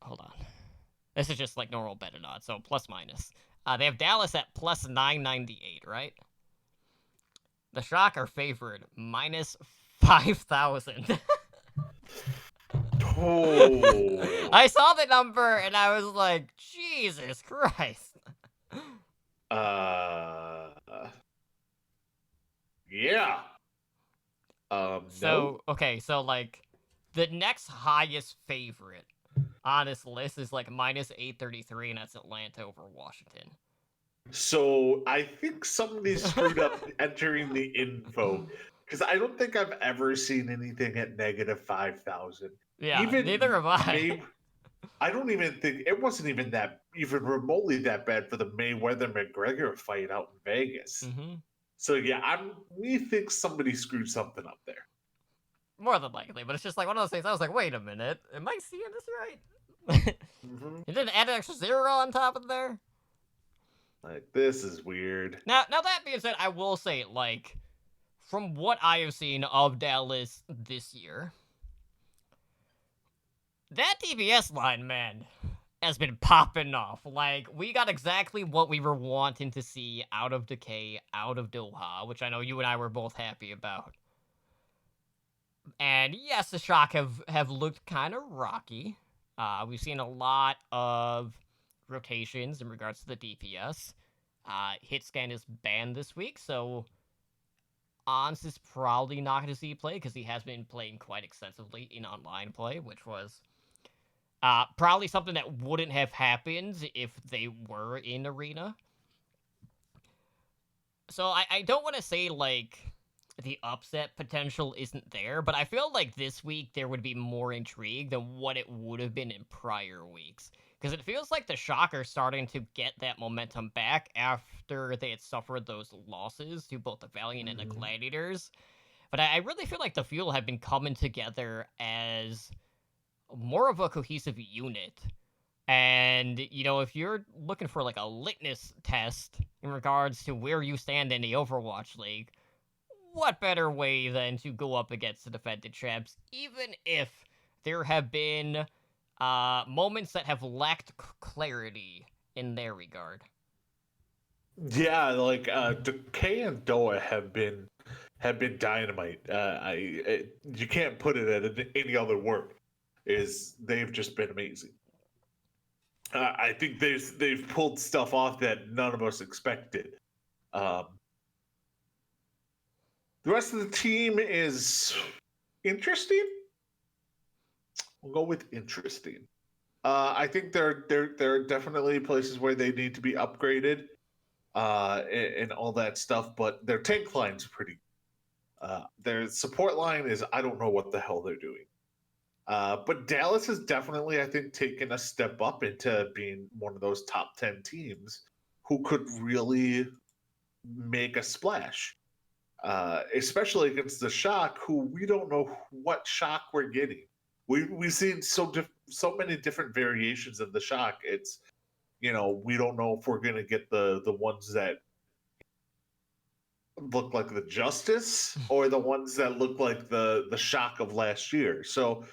hold on. This is just like normal bet and odds, so plus minus. They have Dallas at plus 998, right? The Shock are favored minus 5,000. Oh. I saw the number and I was like, Jesus Christ. Yeah. So, okay, so like the next highest favorite on this list is like minus 833, and that's Atlanta over Washington. So I think somebody screwed up entering the info, because I don't think I've ever seen anything at negative 5,000. Yeah, even neither have I. I don't even think it wasn't even remotely that bad for the Mayweather McGregor fight out in Vegas. Mm-hmm. So yeah, we think somebody screwed something up there. More than likely, but it's just like one of those things. I was like, wait a minute, am I seeing this right? Mm-hmm. You didn't add an extra zero on top of there? Like, this is weird. Now that being said, I will say, like, from what I have seen of Dallas this year, That DPS line, man, has been popping off. Like, we got exactly what we were wanting to see out of Decay, out of Doha, which I know you and I were both happy about. And yes, the Shock have looked kind of rocky. We've seen a lot of rotations in regards to the DPS. Hitscan is banned this week, so Ons is probably not going to see play because he has been playing quite extensively in online play, which was probably something that wouldn't have happened if they were in Arena. So I don't want to say, like, the upset potential isn't there, but I feel like this week there would be more intrigue than what it would have been in prior weeks. Because it feels like the Shock are starting to get that momentum back after they had suffered those losses to both the Valiant and the Gladiators. But I really feel like the Fuel have been coming together as more of a cohesive unit. And, you know, if you're looking for, like, a litmus test in regards to where you stand in the Overwatch League, what better way than to go up against the defended champs, even if there have been moments that have lacked clarity in their regard. Yeah, like Decay and Doa have been dynamite. You can't put it at any other word. They've just been amazing. I think they've pulled stuff off that none of us expected. The rest of the team is interesting. We'll go with interesting. I think there are definitely places where they need to be upgraded, and all that stuff. But their tank line's pretty. Their support line is, I don't know what the hell they're doing. But Dallas has definitely, I think, taken a step up into being one of those top 10 teams who could really make a splash. Especially against the Shock, who we don't know what Shock we're getting. We've seen so many different variations of the Shock. It's, you know, we don't know if we're gonna get the ones that look like the Justice or the ones that look like the Shock of last year. So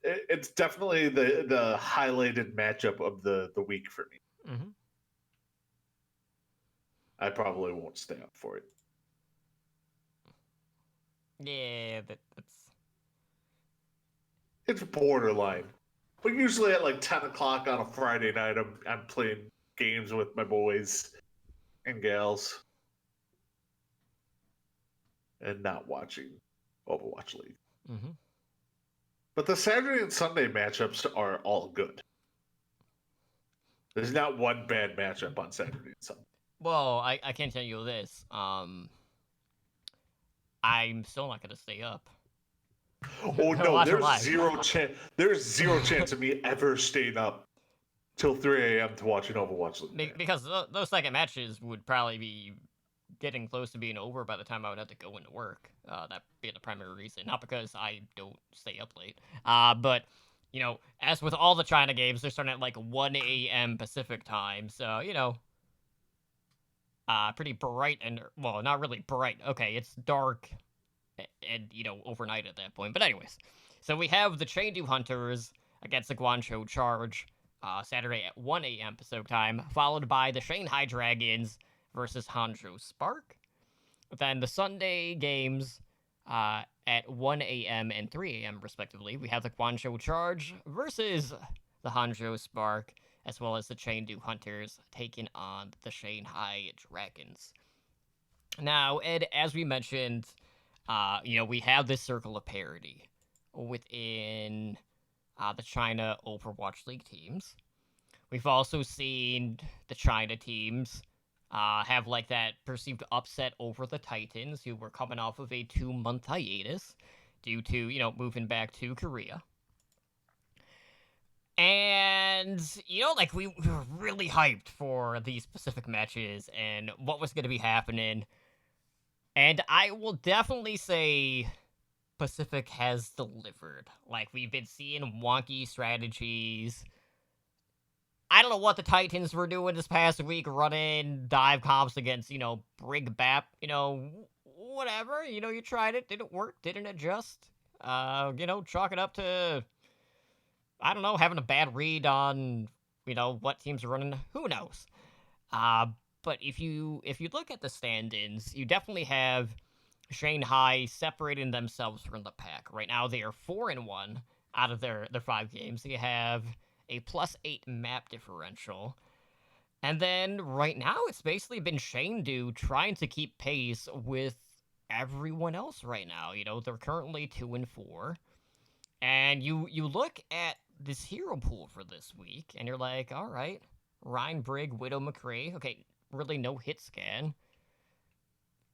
it's definitely the highlighted matchup of the week for me. Mm-hmm. I probably won't stay up for it. Yeah, It's borderline. But usually at like 10 o'clock on a Friday night, I'm playing games with my boys and gals and not watching Overwatch League. Mm-hmm. But the Saturday and Sunday matchups are all good. There's not one bad matchup on Saturday and Sunday. Well, I can tell you this. I'm still not gonna stay up. Oh no, Watch it there's live. zero chance. There's zero chance of me ever staying up till 3 a.m. to watch an Overwatch League. Because those second matches would probably be getting close to being over by the time I would have to go into work. That being the primary reason, not because I don't stay up late. But you know, as with all the China games, they're starting at like 1 a.m. Pacific time, so you know, pretty bright and, well, not really bright. Okay, it's dark and, you know, overnight at that point. But anyways, so we have the Chengdu Hunters against the Guangzhou Charge, Saturday at 1 a.m. Pacific time, followed by the Shanghai Dragons versus Hangzhou Spark. Then the Sunday games at 1 a.m. and 3 a.m. respectively, we have the Guangzhou Charge versus the Hangzhou Spark, as well as the Chengdu Hunters taking on the Shanghai Dragons. Now, Ed, as we mentioned, you know, we have this circle of parity within the China Overwatch League teams. We've also seen the China teams have like that perceived upset over the Titans, who were coming off of a 2-month hiatus due to, you know, moving back to Korea. And, you know, like, we were really hyped for these specific matches and what was going to be happening. And I will definitely say Pacific has delivered. Like, we've been seeing wonky strategies. I don't know what the Titans were doing this past week, running dive comps against, you know, Brig Bap, you know, whatever. You know, you tried it, didn't work, didn't adjust. You know, chalk it up to, I don't know, having a bad read on, what teams are running. Who knows? Uh, but if you look at the stand-ins, you definitely have Shanghai separating themselves from the pack. Right now, they are 4-1 out of their 5 games. They have a +8 map differential. And then right now, it's basically been Chengdu trying to keep pace with everyone else right now. They're currently 2-4. And you look at this hero pool for this week, and you're like, all right, Ryan Brigg, Widow McCree. Okay, really no hit scan.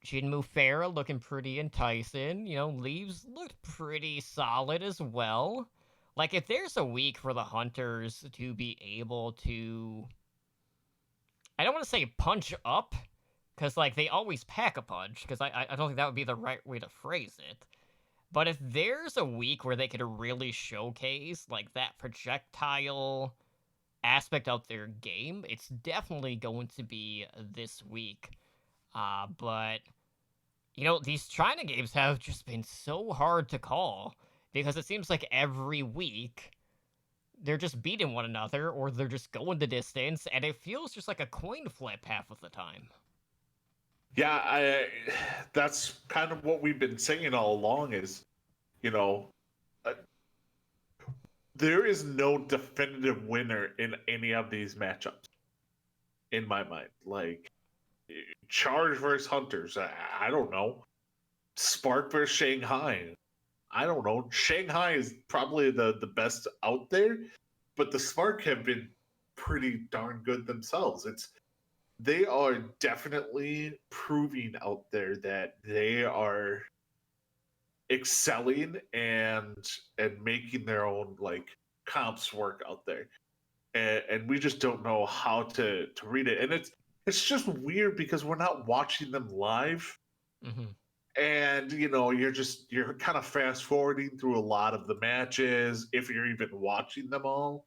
Jinmu Farah looking pretty enticing. Leaves looked pretty solid as well. Like, if there's a week for the Hunters to be able to, I don't want to say punch up, because, like, they always pack a punch, because I don't think that would be the right way to phrase it. But if there's a week where they could really showcase, like, that projectile aspect of their game, it's definitely going to be this week. But, these China games have just been so hard to call, because it seems like every week they're just beating one another, or they're just going the distance, and it feels just like a coin flip half of the time. Yeah, that's kind of what we've been saying all along is, uh, there is no definitive winner in any of these matchups, in my mind. Like, Charge versus Hunters, I don't know. Spark versus Shanghai, I don't know. Shanghai is probably the best out there, but the Spark have been pretty darn good themselves. They are definitely proving out there that they are excelling and making their own like comps work out there, and we just don't know how to read it. And it's just weird because we're not watching them live, and you're kind of fast forwarding through a lot of the matches if you're even watching them all,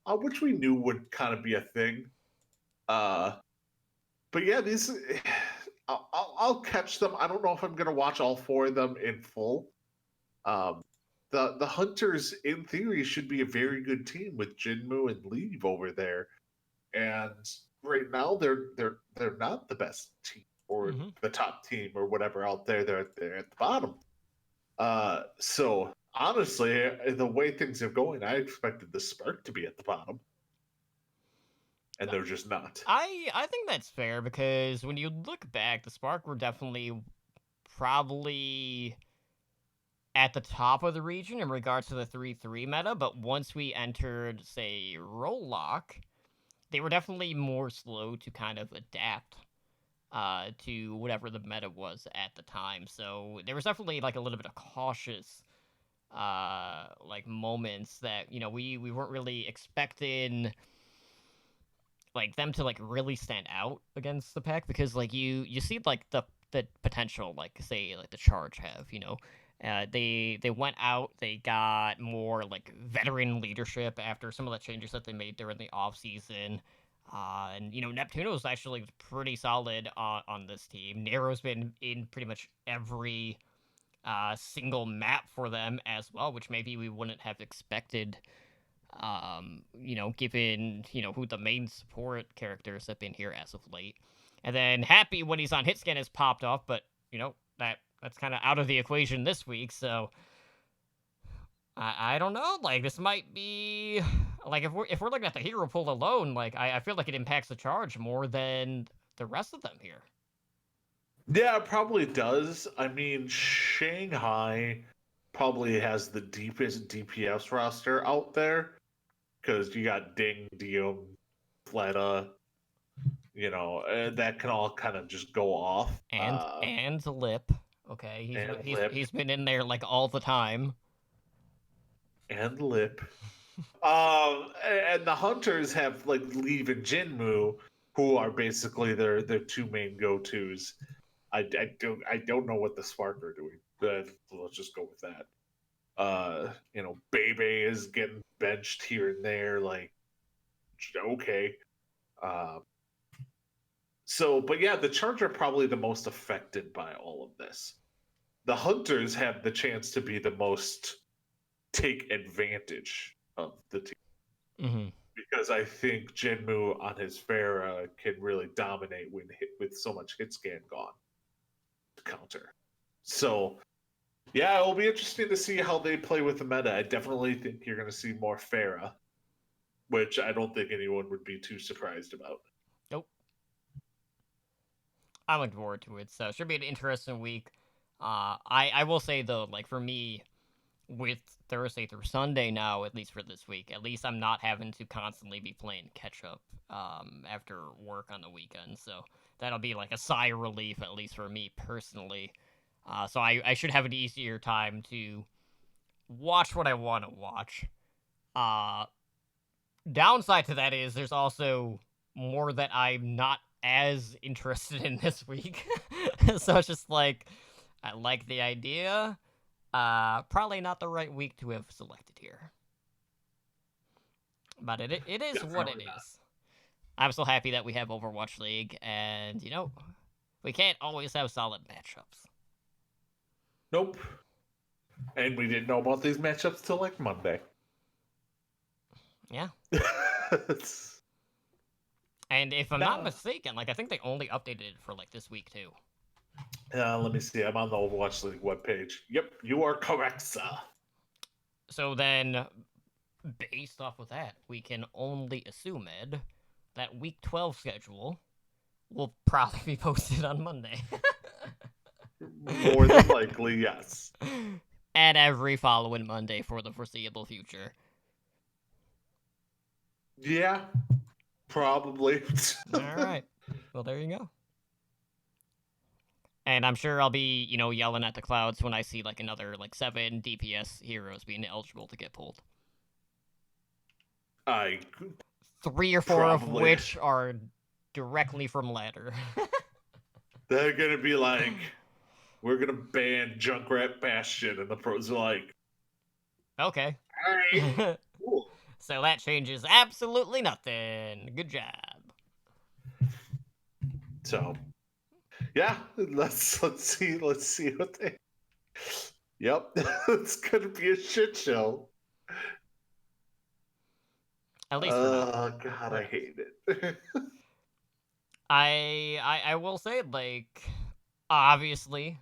which we knew would kind of be a thing. But yeah, these I'll catch them. I don't know if I'm gonna watch all 4 of them in full. The Hunters, in theory, should be a very good team with Jinmu and Leave over there, and right now they're not the best team or the top team or whatever out there. They're at the bottom. So honestly, the way things are going, I expected the Spark to be at the bottom, and they're just not. I think that's fair, because when you look back, the Spark were definitely probably at the top of the region in regards to the 3-3 meta, but once we entered, say, Rollock, they were definitely more slow to kind of adapt to whatever the meta was at the time. So there was definitely like a little bit of cautious like moments that we weren't really expecting like them to like really stand out against the pack, because like you see like the potential, like say like the Charge have, they went out, they got more like veteran leadership after some of the changes that they made during the off season. And Neptuno's actually pretty solid on this team. Nero's been in pretty much every single map for them as well, which maybe we wouldn't have expected, given, who the main support characters have been here as of late. And then Happy, when he's on Hitscan, has popped off, but, that's kind of out of the equation this week, so I don't know. Like, this might be, like, if we're looking at the hero pool alone, like, I feel like it impacts the Charge more than the rest of them here. Yeah, it probably does. I mean, Shanghai probably has the deepest DPS roster out there, because you got Ding, Dio, Fleta, that can all kind of just go off. And Lip. Okay, Lip. He's been in there like all the time. And Lip. And the Hunters have like Leave and Jinmu, who are basically their 2 main go-tos. I don't know what the Spark are doing, but let's just go with that. Bebe is getting benched here and there, like, okay. But yeah, the Charge are probably the most affected by all of this. The Hunters have the chance to be the most take advantage of the team. Mm-hmm. Because I think Jinmu on his Pharah can really dominate when hit with so much hit scan gone to counter. So yeah, it'll be interesting to see how they play with the meta. I definitely think you're going to see more Pharah, which I don't think anyone would be too surprised about. Nope. I'm looking forward to it. So it should be an interesting week. I will say though, like for me, with Thursday through Sunday now, at least for this week, at least I'm not having to constantly be playing catch up after work on the weekend. So that'll be like a sigh of relief, at least for me personally. So I should have an easier time to watch what I want to watch. Downside to that is there's also more that I'm not as interested in this week. So it's just like, I like the idea. Probably not the right week to have selected here. But it is what it Definitely not. is. I'm so happy that we have Overwatch League, and, you know, we can't always have solid matchups. Nope. And we didn't know about these matchups till like Monday. Yeah. And if I'm not mistaken, like, I think they only updated it for, like, this week, too. Let me see. I'm on the Overwatch League webpage. Yep, you are correct, sir. So then, based off of that, we can only assume, Ed, that Week 12 schedule will probably be posted on Monday. More than likely, yes. And every following Monday for the foreseeable future. Yeah, probably. Alright. Well, there you go. And I'm sure I'll be, you know, yelling at the clouds when I see, like, another, like, 7 DPS heroes being eligible to get pulled. 3 or 4 of Probably. which are directly from ladder. They're gonna be like, we're gonna ban Junkrat Bastion, and the pros are like, Okay. alright, cool. So that changes absolutely nothing. Good job. So yeah, let's see what they. Yep, it's gonna be a shit show. At least for now. Oh god, I hate it. I will say, like, obviously,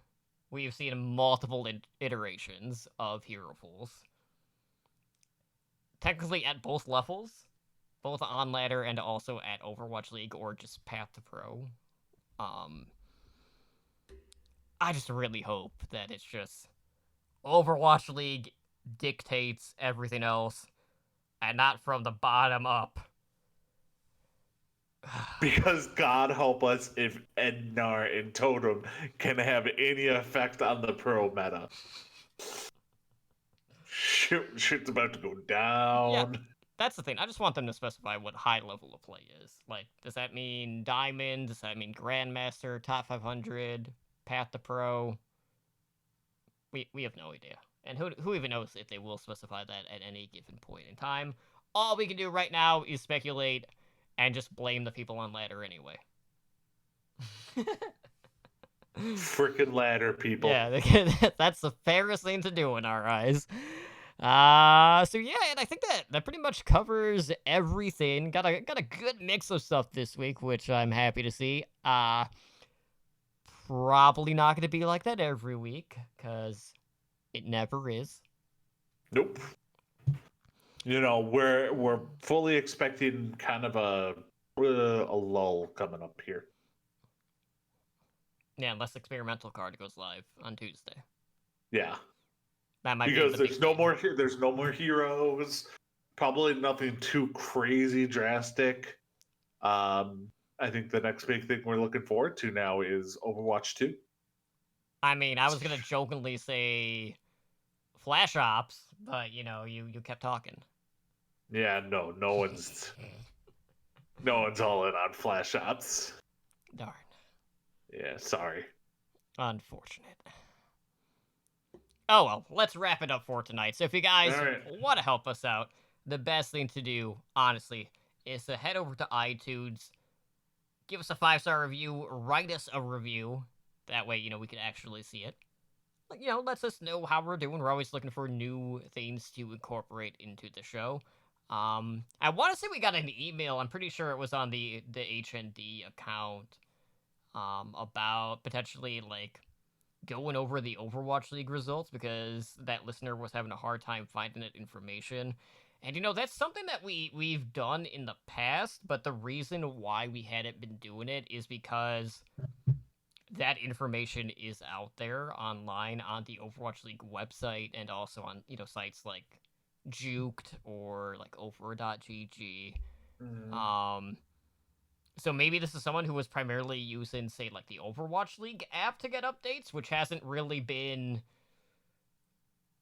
we've seen multiple iterations of Hero Pools. Technically at both levels, both on ladder and also at Overwatch League or just Path to Pro. I just really hope that it's just Overwatch League dictates everything else, and not from the bottom up. Because God help us if Ednar and Totem can have any effect on the pro meta. Shit's about to go down. Yeah. That's the thing. I just want them to specify what high level of play is. Like, does that mean Diamond? Does that mean Grandmaster, Top 500, Path to Pro? We have no idea. And who even knows if they will specify that at any given point in time? All we can do right now is speculate and just blame the people on ladder anyway. Freaking ladder people. Yeah, that's the fairest thing to do in our eyes. So yeah, and I think that pretty much covers everything. Got a good mix of stuff this week, which I'm happy to see. Probably not going to be like that every week, because it never is. Nope. You know, we're fully expecting kind of a lull coming up here. Yeah, unless Experimental Card goes live on Tuesday. Yeah. That might because be there's no more heroes. Probably nothing too crazy drastic. I think the next big thing we're looking forward to now is Overwatch 2. I mean, I was gonna jokingly say Flash Ops, but you know, you kept talking. Yeah, no one's all in on Flash Ops. Darn. Yeah, sorry. Unfortunate. Oh well, let's wrap it up for tonight. So if you guys want to help us out, the best thing to do, honestly, is to head over to iTunes, give us a 5-star review, write us a review. That way, you know, we can actually see it. lets us know how we're doing. We're always looking for new things to incorporate into the show. I want to say we got an email. I'm pretty sure it was on the HND account. About potentially like going over the Overwatch League results because that listener was having a hard time finding that information. And that's something that we've done in the past, but the reason why we hadn't been doing it is because that information is out there online on the Overwatch League website and also on, sites like Juked or like over.gg. So maybe this is someone who was primarily using, say, like the Overwatch League app to get updates, which hasn't really been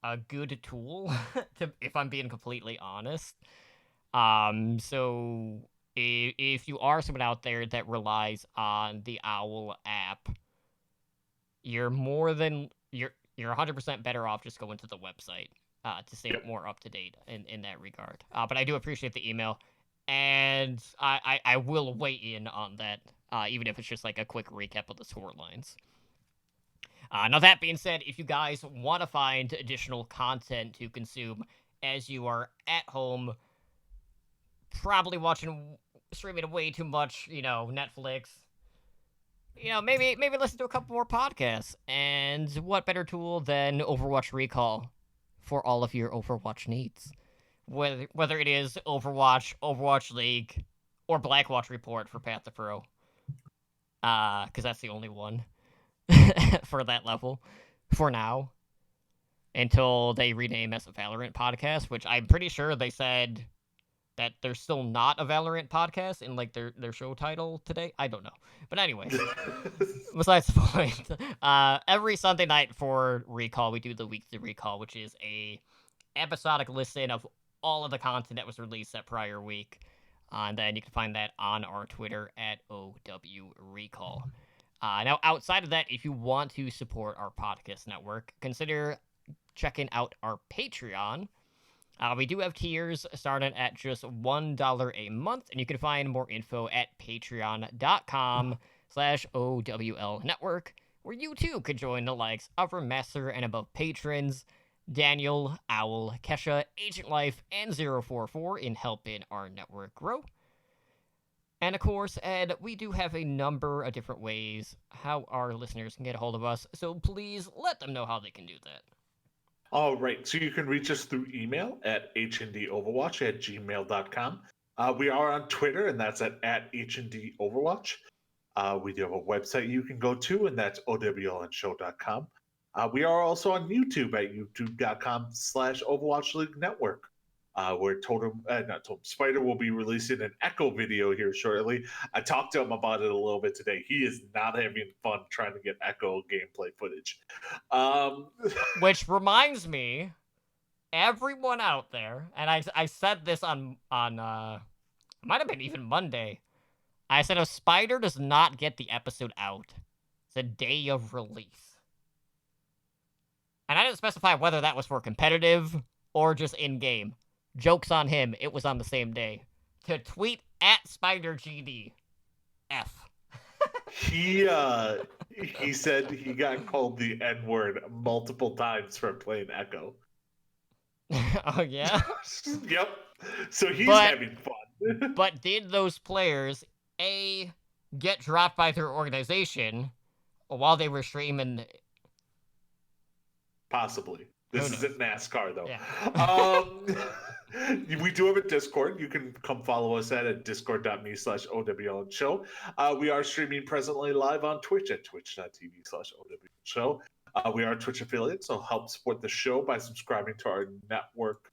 a good tool, if I'm being completely honest. So if you are someone out there that relies on the OWL app, you're 100% better off just going to the website to stay more up to date in that regard. But I do appreciate the email. And I will weigh in on that, even if it's just like a quick recap of the score lines. Now, that being said, if you guys want to find additional content to consume as you are at home, probably streaming way too much, Netflix, maybe listen to a couple more podcasts. And what better tool than Overwatch Recall for all of your Overwatch needs? Whether it is Overwatch, Overwatch League, or Blackwatch Report for Path to Pro. Because that's the only one for that level for now. Until they rename as a Valorant podcast, which I'm pretty sure they said that they're still not a Valorant podcast in like their show title today. I don't know. But anyways, besides the point, every Sunday night for Recall, we do the Weekly Recall, which is a episodic listen of all of the content that was released that prior week. And then you can find that on our Twitter at OW Recall. Now, outside of that, if you want to support our podcast network, consider checking out our Patreon. We do have tiers starting at just $1 a month, and you can find more info at patreon.com/OWL Network, where you too could join the likes of our Master and above patrons, Daniel, Owl, Kesha, Agent Life, and 044 in helping our network grow. And of course, Ed, we do have a number of different ways how our listeners can get a hold of us, so please let them know how they can do that. All right, so you can reach us through email at hndoverwatch@gmail.com. We are on Twitter, and that's at hndoverwatch. We do have a website you can go to, and that's owlnshow.com. We are also on YouTube at youtube.com/Overwatch League Network. Where Spider will be releasing an Echo video here shortly. I talked to him about it a little bit today. He is not having fun trying to get Echo gameplay footage. Which reminds me, everyone out there, and I said this on might have been even Monday. I said if Spider does not get the episode out the day of release, and I didn't specify whether that was for competitive or just in-game. Joke's on him, it was on the same day. To tweet at SpiderGD. F. He said he got called the N-word multiple times for playing Echo. Oh, yeah? Yep. So he's having fun. But did those players, A, get dropped by their organization while they were streaming? Possibly. This isn't NASCAR, though. Yeah. We do have a Discord. You can come follow us at discord.me/OWLshow. We are streaming presently live on Twitch at twitch.tv/OWLshow. We are a Twitch affiliate, so help support the show by subscribing to our network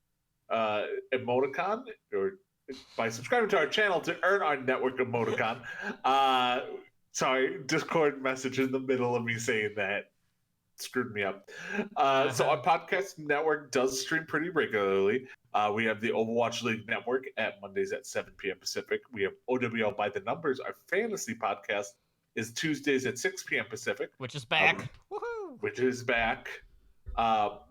emoticon, or by subscribing to our channel to earn our network emoticon. Sorry, Discord message in the middle of me saying that screwed me up. So our podcast network does stream pretty regularly. We have the Overwatch League Network at Mondays at 7 p.m. Pacific. We have OWL by the Numbers. Our fantasy podcast is Tuesdays at 6 p.m. Pacific. Which is back. Woohoo! Which is back.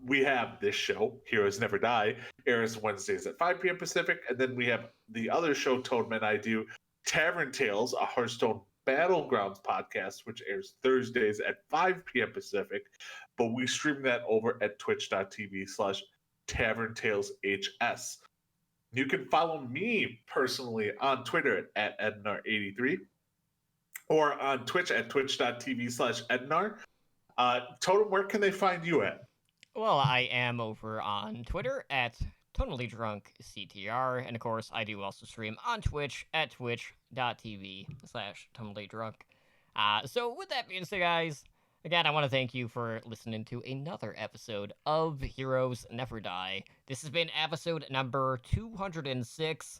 We have this show, Heroes Never Die, airs Wednesdays at 5 p.m. Pacific. And then we have the other show Toadman and I do, Tavern Tales, a Hearthstone Battlegrounds podcast, which airs Thursdays at 5 p.m. Pacific, but we stream that over at twitch.tv/TavernTalesHS. You can follow me personally on Twitter at Ednar83 or on Twitch at twitch.tv/Ednar. Totem, where can they find you at? Well, I am over on Twitter at TonallyDrunkCTR, and of course, I do also stream on Twitch at twitch.tv/TonallyDrunk. So with that being said, guys, again, I want to thank you for listening to another episode of Heroes Never Die. This has been episode number 206.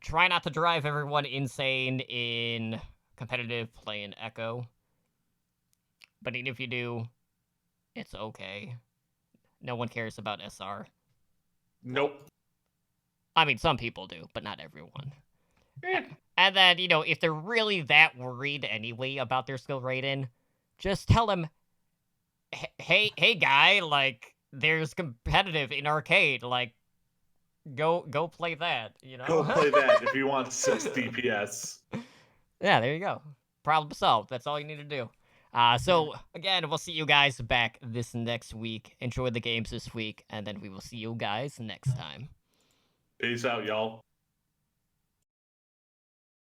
Try not to drive everyone insane in competitive play in Echo. But even if you do, it's okay. No one cares about SR. Nope. I mean, some people do, but not everyone. Eh. And then, if they're really that worried anyway about their skill rating, just tell them, hey guy, like, there's competitive in arcade, like, go play that, Go play that if you want 6 DPS. Yeah, there you go. Problem solved. That's all you need to do. So, again, we'll see you guys back this next week. Enjoy the games this week, and then we will see you guys next time. Peace out, y'all.